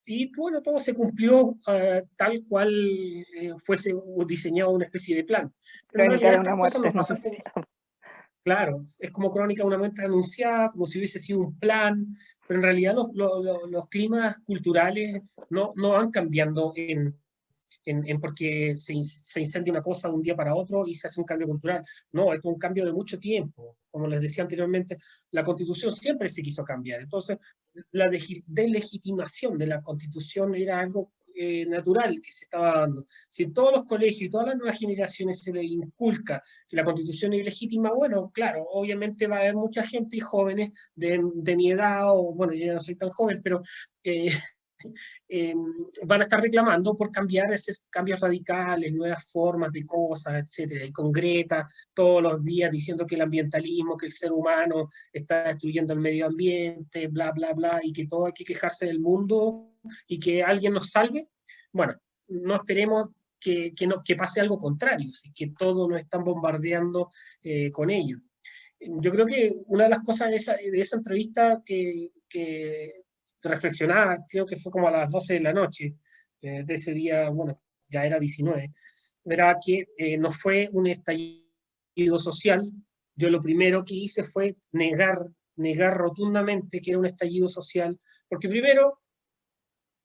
Y bueno, todo se cumplió tal cual fuese diseñado una especie de plan. Pero en Crónica realidad de una estas cosas muerte nos pasan por... Claro, es como crónica de una muerte anunciada, como si hubiese sido un plan, pero en realidad los climas culturales no van cambiando porque se incendia una cosa de un día para otro y se hace un cambio cultural. No, esto es un cambio de mucho tiempo. Como les decía anteriormente, la Constitución siempre se quiso cambiar. Entonces, la delegitimación de la Constitución era algo natural que se estaba dando. Si en todos los colegios y todas las nuevas generaciones se les inculca que la Constitución es ilegítima, bueno, claro, obviamente va a haber mucha gente y jóvenes de mi edad, o bueno, yo ya no soy tan joven, pero van a estar reclamando por cambiar esos cambios radicales, nuevas formas de cosas, etcétera. Y con Greta todos los días diciendo que el ambientalismo, que el ser humano está destruyendo el medio ambiente, bla, bla, bla, y que todo hay que quejarse del mundo y que alguien nos salve. Bueno, no esperemos que pase algo contrario, que todos nos están bombardeando con ello. Yo creo que una de las cosas de esa entrevista que reflexionaba, creo que fue como a las 12 de la noche de ese día, bueno, ya era 19, era que no fue un estallido social. Yo lo primero que hice fue negar rotundamente que era un estallido social, porque primero,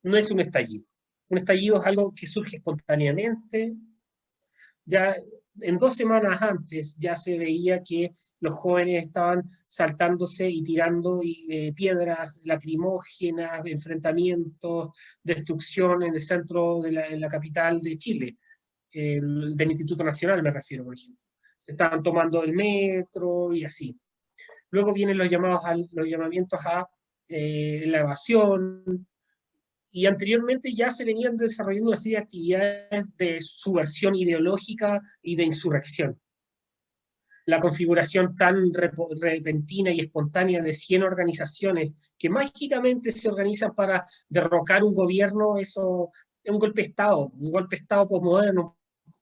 no es un estallido. Un estallido es algo que surge espontáneamente. Ya en 2 semanas antes ya se veía que los jóvenes estaban saltándose y tirando piedras lacrimógenas, enfrentamientos, destrucción en el centro en la capital de Chile, del Instituto Nacional me refiero, por ejemplo. Se estaban tomando el metro y así. Luego vienen los llamamientos a la evasión, y anteriormente ya se venían desarrollando una serie de actividades de subversión ideológica y de insurrección. La configuración tan repentina y espontánea de 100 organizaciones que mágicamente se organizan para derrocar un gobierno, eso es un golpe de Estado posmoderno,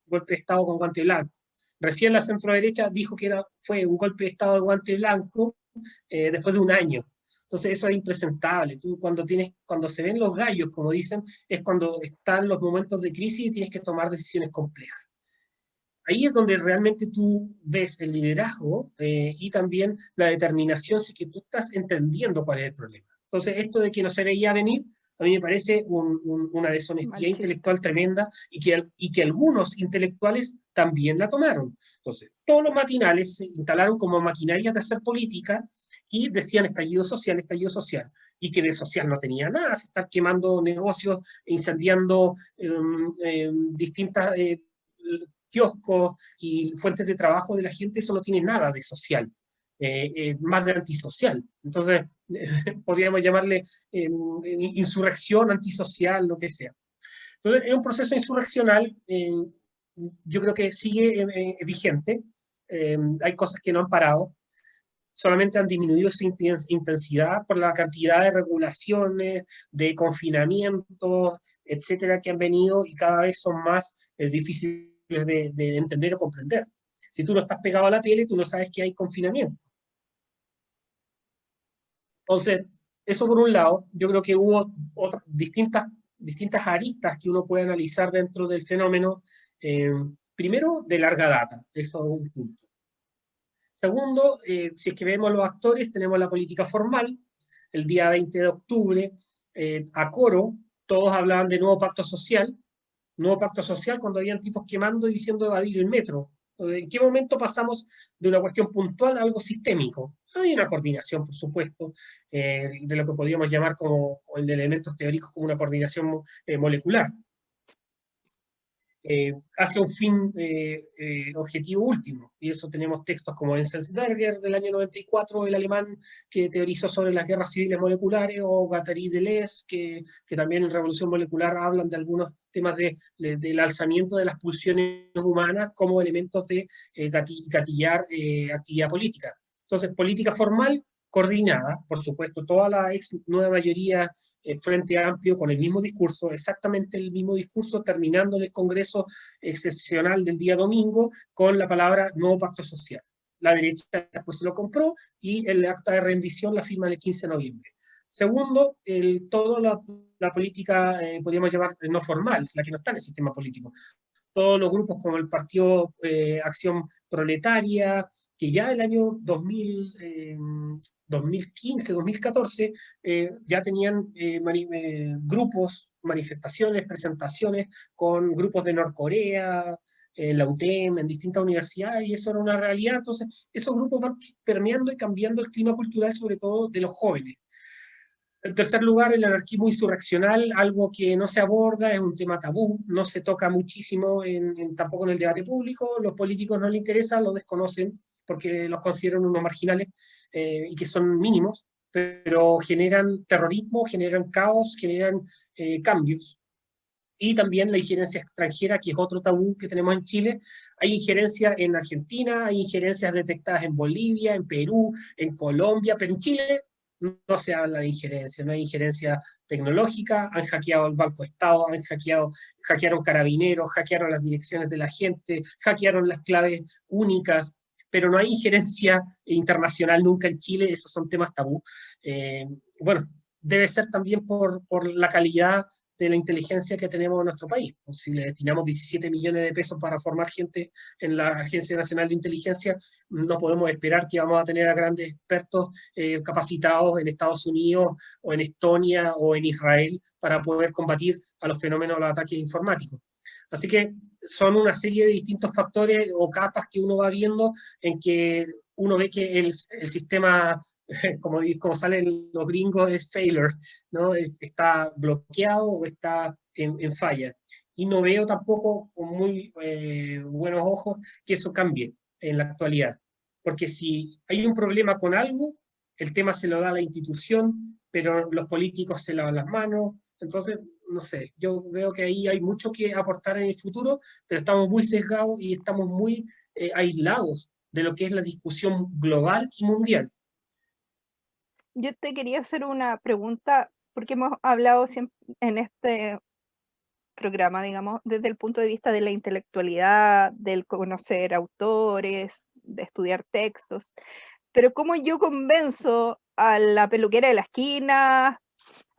un golpe de Estado con guante blanco. Recién la centroderecha dijo que fue un golpe de Estado de guante blanco después de un año. Entonces eso es impresentable. Tú cuando se ven los gallos, como dicen, es cuando están los momentos de crisis y tienes que tomar decisiones complejas. Ahí es donde realmente tú ves el liderazgo y también la determinación, si que tú estás entendiendo cuál es el problema. Entonces esto de que no se veía venir, a mí me parece una deshonestidad intelectual tremenda y que algunos intelectuales también la tomaron. Entonces, todos los matinales se instalaron como maquinarias de hacer política y decían estallido social, y que de social no tenía nada, se están quemando negocios, incendiando distintas kioscos y fuentes de trabajo de la gente, eso no tiene nada de social, más de antisocial. Entonces, podríamos llamarle insurrección antisocial, lo que sea. Entonces, es un proceso insurreccional, yo creo que sigue vigente, hay cosas que no han parado, solamente han disminuido su intensidad por la cantidad de regulaciones, de confinamientos, etcétera, que han venido y cada vez son más difíciles de entender o comprender. Si tú no estás pegado a la tele, tú no sabes que hay confinamiento. Entonces, eso por un lado, yo creo que hubo distintas aristas que uno puede analizar dentro del fenómeno. Primero, de larga data, eso es un punto. Segundo, si es que vemos los actores, tenemos la política formal. El día 20 de octubre, a coro, todos hablaban de nuevo pacto social cuando habían tipos quemando y diciendo evadir el metro. ¿En qué momento pasamos de una cuestión puntual a algo sistémico? Hay una coordinación, por supuesto, de lo que podríamos llamar como el de elementos teóricos como una coordinación molecular. hacia un fin objetivo último. Y eso tenemos textos como Enzensberger del año 94, el alemán, que teorizó sobre las guerras civiles moleculares, o Guattari Deleuze, que también en Revolución Molecular hablan de algunos temas del alzamiento de las pulsiones humanas como elementos de gatillar actividad política. Entonces, política formal coordinada, por supuesto, toda la nueva mayoría Frente Amplio con el mismo discurso, exactamente el mismo discurso, terminando en el Congreso excepcional del día domingo con la palabra nuevo pacto social. La derecha después se lo compró y el acta de rendición la firma el 15 de noviembre. Segundo, toda la política, podríamos llamar no formal, la que no está en el sistema político. Todos los grupos como el Partido Acción Proletaria, que ya el año 2015, 2014, ya tenían grupos, manifestaciones, presentaciones con grupos de Norcorea, la UTEM, en distintas universidades, y eso era una realidad. Entonces, esos grupos van permeando y cambiando el clima cultural, sobre todo de los jóvenes. En tercer lugar, el anarquismo insurreccional, algo que no se aborda, es un tema tabú, no se toca muchísimo tampoco en el debate público, los políticos no les interesa, lo desconocen, porque los consideran unos marginales y que son mínimos, pero generan terrorismo, generan caos, generan cambios. Y también la injerencia extranjera, que es otro tabú que tenemos en Chile. Hay injerencia en Argentina, hay injerencias detectadas en Bolivia, en Perú, en Colombia, pero en Chile no se habla de injerencia, no hay injerencia tecnológica. Han hackeado el Banco Estado, hackearon Carabineros, hackearon las direcciones de la gente, hackearon las claves únicas, pero no hay injerencia internacional nunca en Chile. Esos son temas tabú. Bueno, debe ser también por la calidad de la inteligencia que tenemos en nuestro país. Si le destinamos 17 millones de pesos para formar gente en la Agencia Nacional de Inteligencia, no podemos esperar que vamos a tener a grandes expertos capacitados en Estados Unidos o en Estonia o en Israel para poder combatir a los fenómenos de los ataques informáticos. Así que son una serie de distintos factores o capas que uno va viendo en que uno ve que el sistema, como salen los gringos, es failure, ¿no? Está bloqueado o está en falla. Y no veo tampoco con muy buenos ojos que eso cambie en la actualidad. Porque si hay un problema con algo, el tema se lo da a la institución, pero los políticos se lavan las manos. Entonces, no sé, yo veo que ahí hay mucho que aportar en el futuro, pero estamos muy sesgados y estamos muy aislados de lo que es la discusión global y mundial. Yo te quería hacer una pregunta, porque hemos hablado siempre en este programa, digamos, desde el punto de vista de la intelectualidad, del conocer autores, de estudiar textos, pero ¿cómo yo convenzo a la peluquera de la esquina,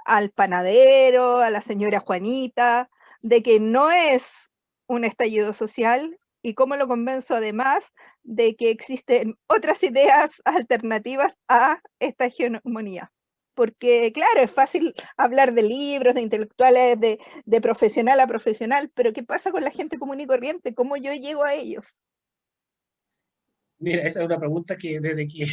al panadero, a la señora Juanita, de que no es un estallido social? ¿Y cómo lo convenzo además de que existen otras ideas alternativas a esta hegemonía? Porque, claro, es fácil hablar de libros, de intelectuales, de profesional a profesional, pero ¿qué pasa con la gente común y corriente? ¿Cómo yo llego a ellos? Mira, esa es una pregunta que desde que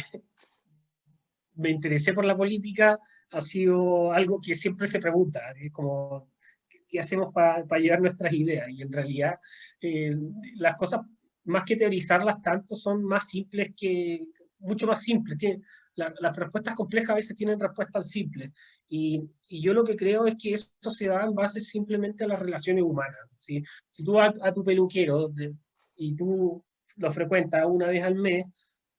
me interesé por la política ha sido algo que siempre se pregunta, como, ¿qué hacemos para llevar nuestras ideas? Y en realidad las cosas, más que teorizarlas tanto, son más simples mucho más simples. Las respuestas complejas a veces tienen respuestas simples. Y yo lo que creo es que eso se da en base simplemente a las relaciones humanas. ¿Sí? Si tú a tu peluquero y tú lo frecuentas una vez al mes,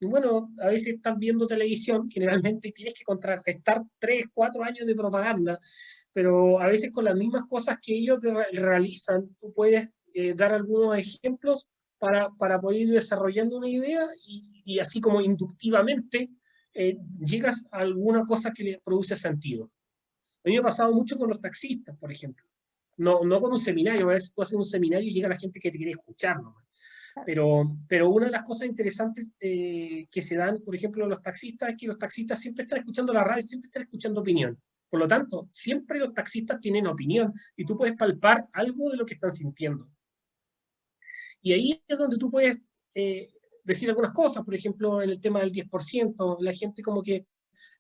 y bueno, a veces estás viendo televisión, generalmente, y tienes que contrarrestar 3, 4 años de propaganda, pero a veces con las mismas cosas que ellos realizan, tú puedes dar algunos ejemplos para poder ir desarrollando una idea y así como inductivamente llegas a alguna cosa que le produce sentido. A mí me ha pasado mucho con los taxistas, por ejemplo. No con un seminario, a veces tú haces un seminario y llega la gente que te quiere escuchar nomás. Pero una de las cosas interesantes que se dan, por ejemplo, los taxistas, es que los taxistas siempre están escuchando la radio, siempre están escuchando opinión. Por lo tanto, siempre los taxistas tienen opinión y tú puedes palpar algo de lo que están sintiendo. Y ahí es donde tú puedes decir algunas cosas, por ejemplo, en el tema del 10%, la gente como que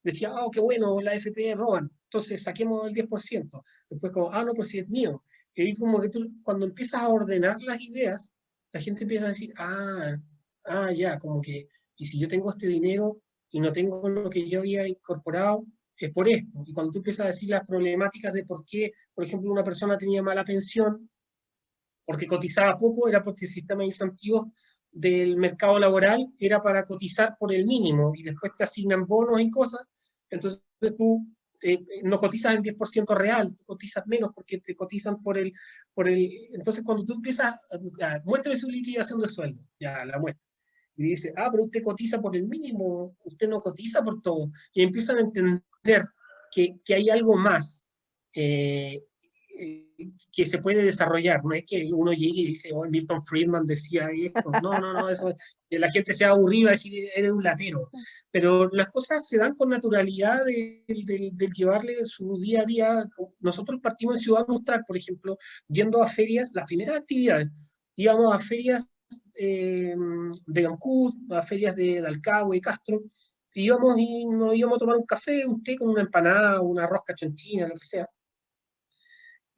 decía, qué bueno, la AFP roban, entonces saquemos el 10%. Después como, no, pues si es mío. Y como que tú, cuando empiezas a ordenar las ideas, la gente empieza a decir, ya, como que, y si yo tengo este dinero y no tengo lo que yo había incorporado, es por esto. Y cuando tú empiezas a decir las problemáticas de por qué, por ejemplo, una persona tenía mala pensión, porque cotizaba poco, era porque el sistema de incentivos del mercado laboral era para cotizar por el mínimo, y después te asignan bonos y cosas, entonces tú no cotizas el 10% real, tú cotizas menos porque te cotizan entonces cuando tú empiezas, muéstrame su liquidación de sueldo, ya la muestra, y dice, pero usted cotiza por el mínimo, usted no cotiza por todo, y empiezan a entender que hay algo más, que se puede desarrollar, no es que uno llegue y dice, oh, Milton Friedman decía esto, no, eso, la gente se va a aburrir, va a decir, eres un latero, pero las cosas se dan con naturalidad del llevarle su día a día. Nosotros partimos en Ciudad Austral, por ejemplo, yendo a ferias, las primeras actividades, íbamos a ferias de Ancud, a ferias de Dalcahue y Castro, íbamos y nos íbamos a tomar un café, un té con una empanada, una rosca chonchina, lo que sea.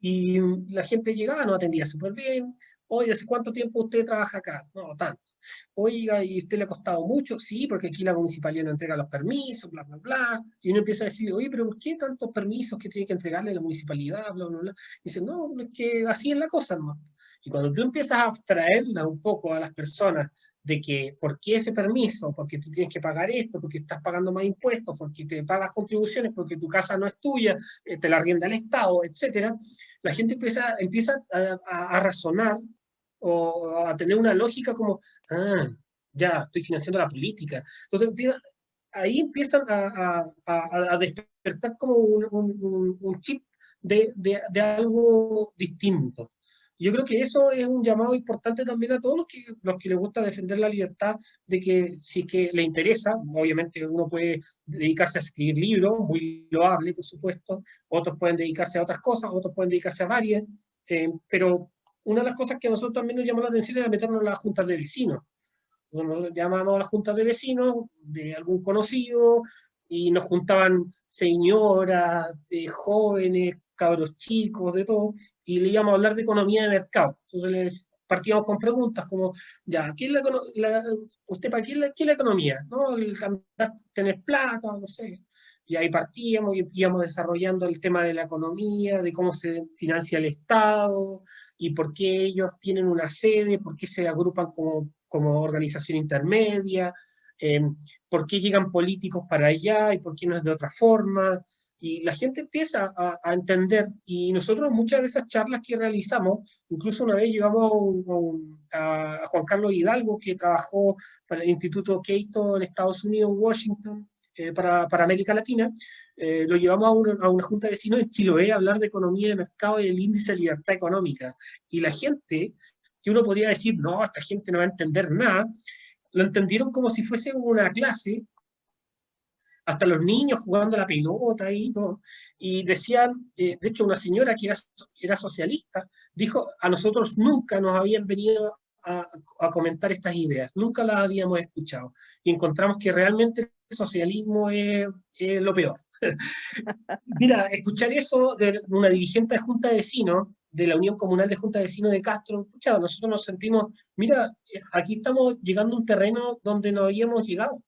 Y la gente llegaba, nos atendía súper bien. Oye, ¿hace cuánto tiempo usted trabaja acá? No, tanto. Oiga, ¿y usted le ha costado mucho? Sí, porque aquí la municipalidad no entrega los permisos, bla, bla, bla. Y uno empieza a decir, oye, pero ¿por qué tantos permisos que tiene que entregarle la municipalidad? Bla, bla, bla. Y dice, no, es que así es la cosa, ¿no? Y cuando tú empiezas a abstraerla un poco a las personas de que, ¿por qué ese permiso? Porque tú tienes que pagar esto, porque estás pagando más impuestos, porque te pagas contribuciones, porque tu casa no es tuya, te la arrienda el Estado, etcétera. La gente empieza a razonar o a tener una lógica como, ya, estoy financiando la política. Entonces ahí empiezan a despertar como un chip de algo distinto. Yo creo que eso es un llamado importante también a todos los que les gusta defender la libertad, de que si es que le interesa, obviamente uno puede dedicarse a escribir libros, muy loable, por supuesto, otros pueden dedicarse a otras cosas, otros pueden dedicarse a varias, pero una de las cosas que a nosotros también nos llamó la atención era meternos en las juntas de vecinos. Nosotros llamábamos a las juntas de vecinos de algún conocido y nos juntaban señoras, jóvenes, cabros chicos, de todo, y le íbamos a hablar de economía de mercado. Entonces les partíamos con preguntas como, ya, ¿usted para qué es la economía? ¿No? El andar, tener plata, no sé. Y ahí partíamos y íbamos desarrollando el tema de la economía, de cómo se financia el Estado, y por qué ellos tienen una sede, por qué se agrupan como organización intermedia, por qué llegan políticos para allá y por qué no es de otra forma. Y la gente empieza a entender, y nosotros muchas de esas charlas que realizamos, incluso una vez llevamos a Juan Carlos Hidalgo, que trabajó para el Instituto Cato en Estados Unidos, Washington, para América Latina, lo llevamos a una junta de vecinos en Chiloé a hablar de economía de mercado y el índice de libertad económica. Y la gente, que uno podría decir, no, esta gente no va a entender nada, lo entendieron como si fuese una clase, hasta los niños jugando a la pelota y todo, y decían, de hecho una señora que era socialista, dijo, a nosotros nunca nos habían venido a comentar estas ideas, nunca las habíamos escuchado, y encontramos que realmente el socialismo es lo peor. Mira, escuchar eso de una dirigente de Junta de Vecinos, de la Unión Comunal de Junta de Vecinos de Castro, escucha, nosotros nos sentimos, mira, aquí estamos llegando a un terreno donde no habíamos llegado.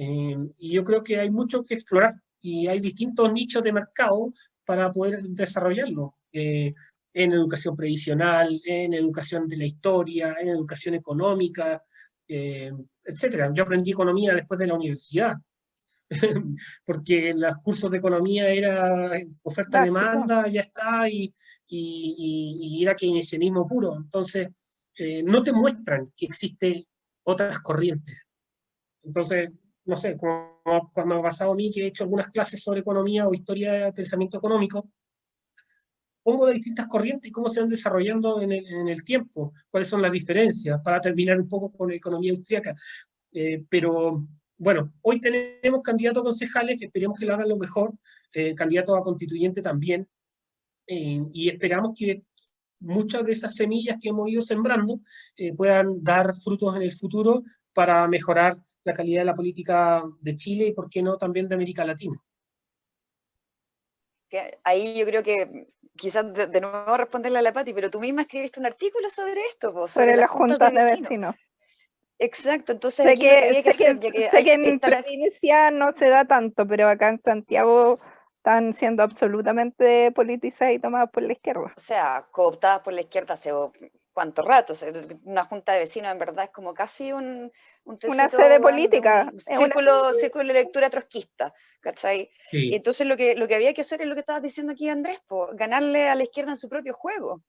Y yo creo que hay mucho que explorar y hay distintos nichos de mercado para poder desarrollarlo. En educación previsional, en educación de la historia, en educación económica, etcétera. Yo aprendí economía después de la universidad, porque los cursos de economía era oferta-demanda, ya está, y era keynesianismo puro. Entonces, no te muestran que existen otras corrientes. Entonces, no sé, cuando me ha pasado a mí que he hecho algunas clases sobre economía o historia del pensamiento económico, pongo de distintas corrientes y cómo se van desarrollando en el tiempo, cuáles son las diferencias, para terminar un poco con la economía austríaca. Pero bueno, hoy tenemos candidatos a concejales, que esperemos que lo hagan lo mejor, candidatos a constituyente también, y esperamos que muchas de esas semillas que hemos ido sembrando puedan dar frutos en el futuro para mejorar la calidad de la política de Chile y, por qué no, también de América Latina. Que ahí yo creo que quizás de nuevo responderle a la Pati, pero tú misma escribiste un artículo sobre esto, po, Sobre sobre las las juntas de juntas de vecinos. vecinos. Exacto, entonces Sé aquí lo que que, había que sé que, hacer, ya que sé que en está la... provincia no se da tanto, pero acá en Santiago están siendo absolutamente politizadas y tomadas por la izquierda. O sea, cooptadas por la izquierda hace cuánto rato. O sea, una junta de vecinos en verdad es como casi un Una tecito, sede weón, de política. un Es una círculo de lectura trotskista, ¿cachai? Y Sí. entonces lo que había que hacer es lo que estabas diciendo aquí, Andrés, po, ganarle a la izquierda en su propio juego.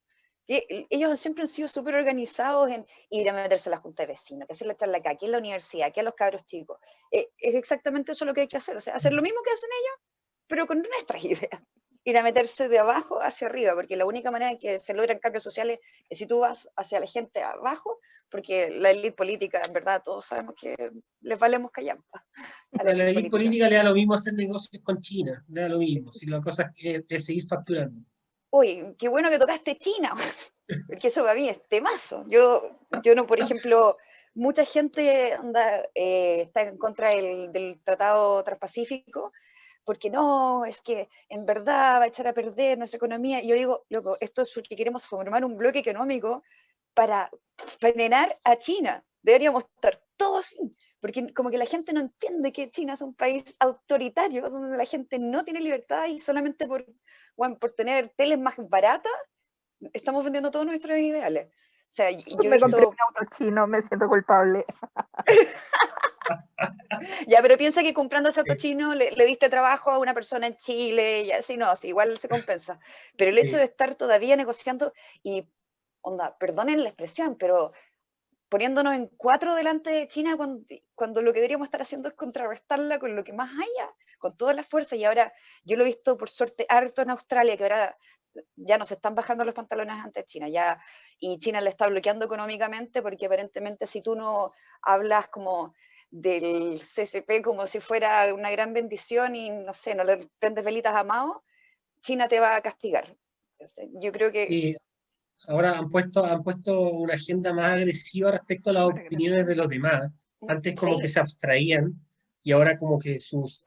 Que ellos siempre han sido súper organizados en ir a meterse a la junta de vecinos, que hacer la charla acá, aquí en la universidad, aquí a los cabros chicos. Es exactamente eso lo que hay que hacer, o sea, hacer lo mismo que hacen ellos, pero con nuestras ideas. Ir a meterse de abajo hacia arriba, porque la única manera en que se logran cambios sociales es si tú vas hacia la gente abajo, porque la élite política, en verdad, todos sabemos que les valemos callampa a la A la élite élite política. política le da lo mismo hacer negocios con China, le da lo mismo, si la cosa es seguir facturando. Oye, qué bueno que tocaste China, porque eso para mí es temazo. Yo no, por ejemplo, mucha gente anda, está en contra del Tratado Transpacífico, porque no, es que en verdad va a echar a perder nuestra economía. Y yo digo, loco, esto es porque queremos formar un bloque económico para frenar a China. Deberíamos estar todos así, porque como que la gente no entiende que China es un país autoritario, donde la gente no tiene libertad y solamente bueno, por tener teles más baratas, estamos vendiendo todos nuestros ideales. O sea, yo he Me compré visto... un auto chino, me siento culpable. Ya, pero piensa que comprando ese auto Sí, chino le diste trabajo a una persona en Chile, y así no, así igual se compensa. Pero el hecho de sí. estar todavía negociando y, onda, perdonen la expresión, pero poniéndonos en cuatro delante de China cuando lo que deberíamos estar haciendo es contrarrestarla con lo que más haya, con todas las fuerzas. Y ahora yo lo he visto por suerte harto en Australia, que ahora ya nos están bajando los pantalones ante China, ya, y China le está bloqueando económicamente porque aparentemente si tú no hablas como del CCP como si fuera una gran bendición y no sé, no le prendes velitas a Mao, China te va a castigar. Yo creo que Sí, ahora han puesto una agenda más agresiva respecto a las opiniones de los demás. Antes como que sí, se abstraían y ahora como que sus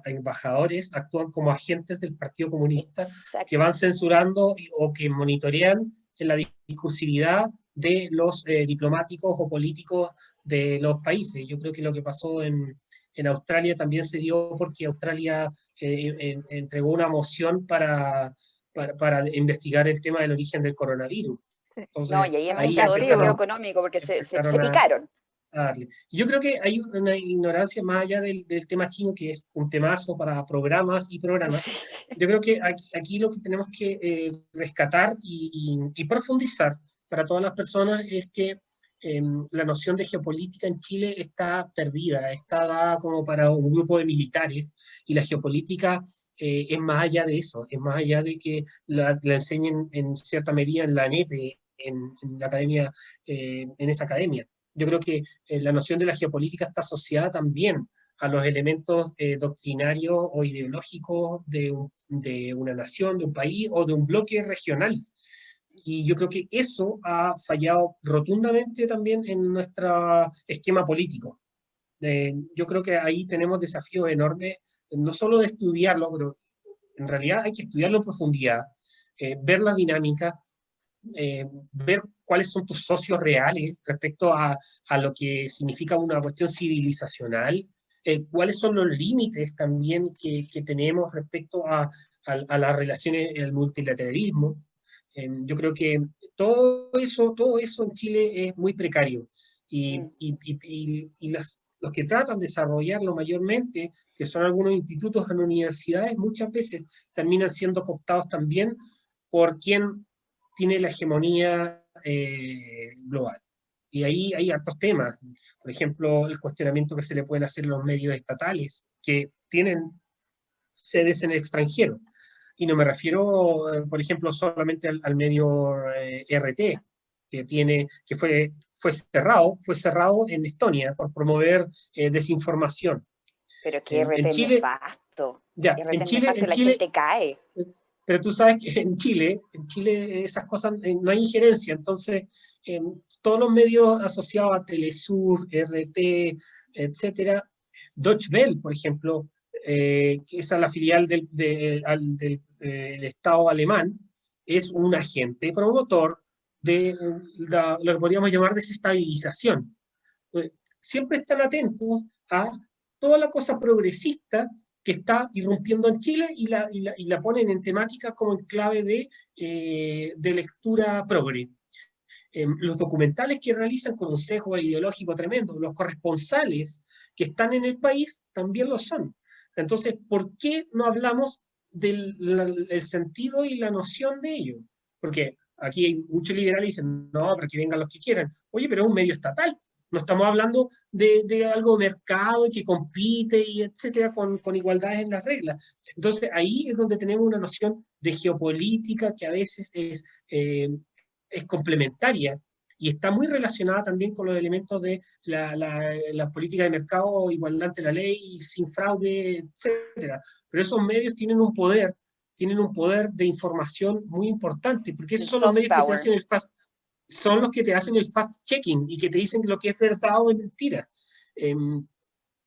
embajadores actúan como agentes del Partido Comunista que van exacto. censurando o que monitorean la discursividad de los diplomáticos o políticos de los países. Yo creo que lo que pasó en Australia también se dio porque Australia entregó una moción para investigar el tema del origen del coronavirus. Sí. No, Entonces, y ahí Estaba ahí empezó todo el bloqueo podrido. económico porque se empezaron picaron. a darle. Yo creo que hay una ignorancia más allá del tema chino, que es un temazo para programas y programas. Sí. Yo creo que aquí lo que tenemos que rescatar y profundizar para todas las personas es que la noción de geopolítica en Chile está perdida, está dada como para un grupo de militares, y la geopolítica es más allá de eso, es más allá de que la enseñen en cierta medida en la NEPE, en la academia, en esa academia. Yo creo que la noción de la geopolítica está asociada también a los elementos doctrinarios o ideológicos de una nación, de un país o de un bloque regional. Y yo creo que eso ha fallado rotundamente también en nuestro esquema político. Yo creo que ahí tenemos desafíos enormes, no solo de estudiarlo, pero en realidad hay que estudiarlo en profundidad, ver la dinámica, ver cuáles son tus socios reales respecto a lo que significa una cuestión civilizacional, cuáles son los límites también que tenemos respecto a las relaciones, el multilateralismo. Yo creo que todo eso en Chile es muy precario y, Mm. los que tratan de desarrollarlo mayormente, que son algunos institutos en universidades, muchas veces terminan siendo cooptados también por quien tiene la hegemonía global. Y ahí hay hartos temas. Por ejemplo, el cuestionamiento que se le pueden hacer a los medios estatales, que tienen sedes en el extranjero. Y no me refiero, por ejemplo, solamente al medio RT, que fue cerrado en Estonia por promover desinformación. Pero es que En RT es Chile, nefasto. ya, RT es nefasto y la gente cae. pero tú sabes que en Chile esas cosas no hay injerencia, entonces todos los medios asociados a Telesur, RT, etcétera, Deutsche Welle, por ejemplo, que es la filial del Estado alemán, es un agente promotor de lo que podríamos llamar desestabilización. Siempre están atentos a toda la cosa progresista que está irrumpiendo en Chile y la ponen en temática como en clave de lectura progre. Los documentales que realizan con un sesgo ideológico tremendo, los corresponsales que están en el país también lo son. Entonces, ¿por qué no hablamos del el sentido y la noción de ello? Porque aquí hay muchos liberales que dicen, no, pero que vengan los que quieran. Oye, pero es un medio estatal. No estamos hablando de algo de mercado y que compite y etcétera con igualdades en las reglas. Entonces, ahí es donde tenemos una noción de geopolítica que a veces es complementaria y está muy relacionada también con los elementos de la política de mercado, igualdad ante la ley, sin fraude, etcétera. Pero esos medios tienen un poder de información muy importante, porque esos El son los soft medios que te power. hacen son los que te hacen el fast-checking y que te dicen lo que es verdad o es mentira.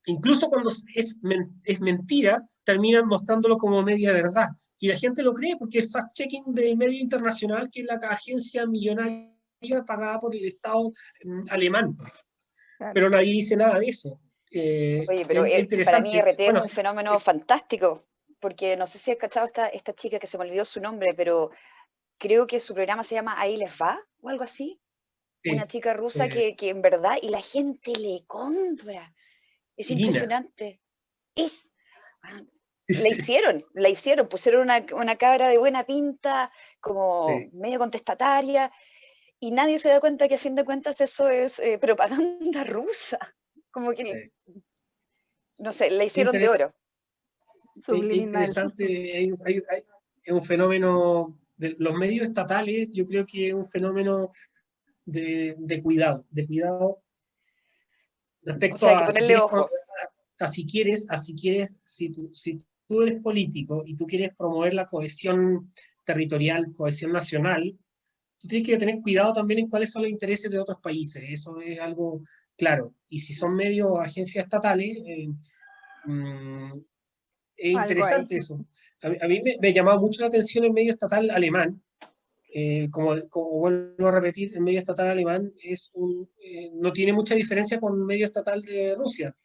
Incluso cuando es mentira, terminan mostrándolo como media verdad. Y la gente lo cree porque es fast-checking del medio internacional, que es la agencia millonaria pagada por el Estado alemán. Claro. Pero nadie dice nada de eso. Oye, pero Es para interesante. mí RT Bueno, es un fenómeno fantástico, porque no sé si has cachado esta chica que se me olvidó su nombre, pero creo que su programa se llama Ahí les va, o algo así. sí, Una chica rusa que en verdad, y la gente le compra. Es Irina. impresionante. La hicieron, pusieron una cabra de buena pinta, como Sí. medio contestataria, y nadie se da cuenta que a fin de cuentas eso es propaganda rusa. Como que, no sé, la hicieron de oro. Subliminal. Interesante, es un fenómeno de los medios estatales, yo creo que es un fenómeno de cuidado respecto O sea, hay que a ponerle ojo. si tú eres político y tú quieres promover la cohesión territorial, cohesión nacional, tú tienes que tener cuidado también en cuáles son los intereses de otros países, eso es algo claro. Y si son medios o agencias estatales, es interesante eso. A mí me llamaba mucho la atención el medio estatal alemán. Como vuelvo a repetir, el medio estatal alemán no tiene mucha diferencia con el medio estatal de Rusia.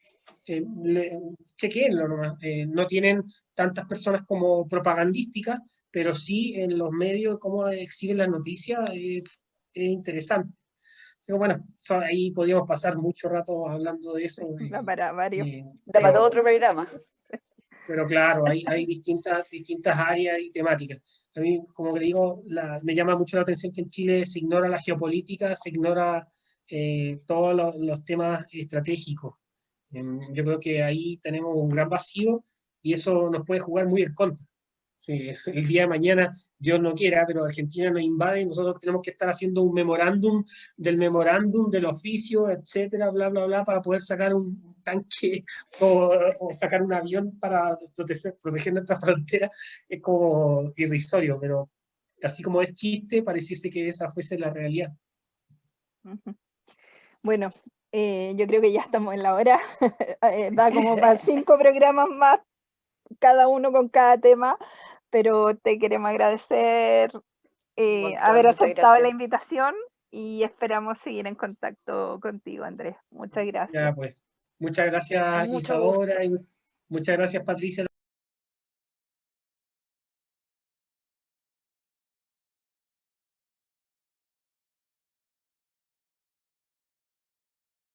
Chequéenlo nomás. No tienen tantas personas como propagandísticas, pero sí en los medios, cómo exhiben las noticias, es interesante. Pero bueno, ahí podríamos pasar mucho rato hablando de eso. Da para varios. Da para todo otro programa. Pero claro, hay distintas áreas y temáticas. A mí, como que digo, me llama mucho la atención que en Chile se ignora la geopolítica, se ignora todos los temas estratégicos. Yo creo que ahí tenemos un gran vacío y eso nos puede jugar muy en contra. El día de mañana, Dios no quiera, pero Argentina nos invade y nosotros tenemos que estar haciendo un memorándum del oficio, etcétera, bla, bla, bla, para poder sacar un tanque o sacar un avión para proteger nuestra frontera. Es como irrisorio, pero así como es chiste, pareciese que esa fuese la realidad. Bueno, yo creo que ya estamos en la hora. Da como para 5 programas más, cada uno con cada tema, pero te queremos agradecer haber aceptado la invitación y esperamos seguir en contacto contigo, Andrés. Muchas gracias. Ya, pues, muchas gracias, Mucho Isadora, gusto. y muchas gracias, Patricia.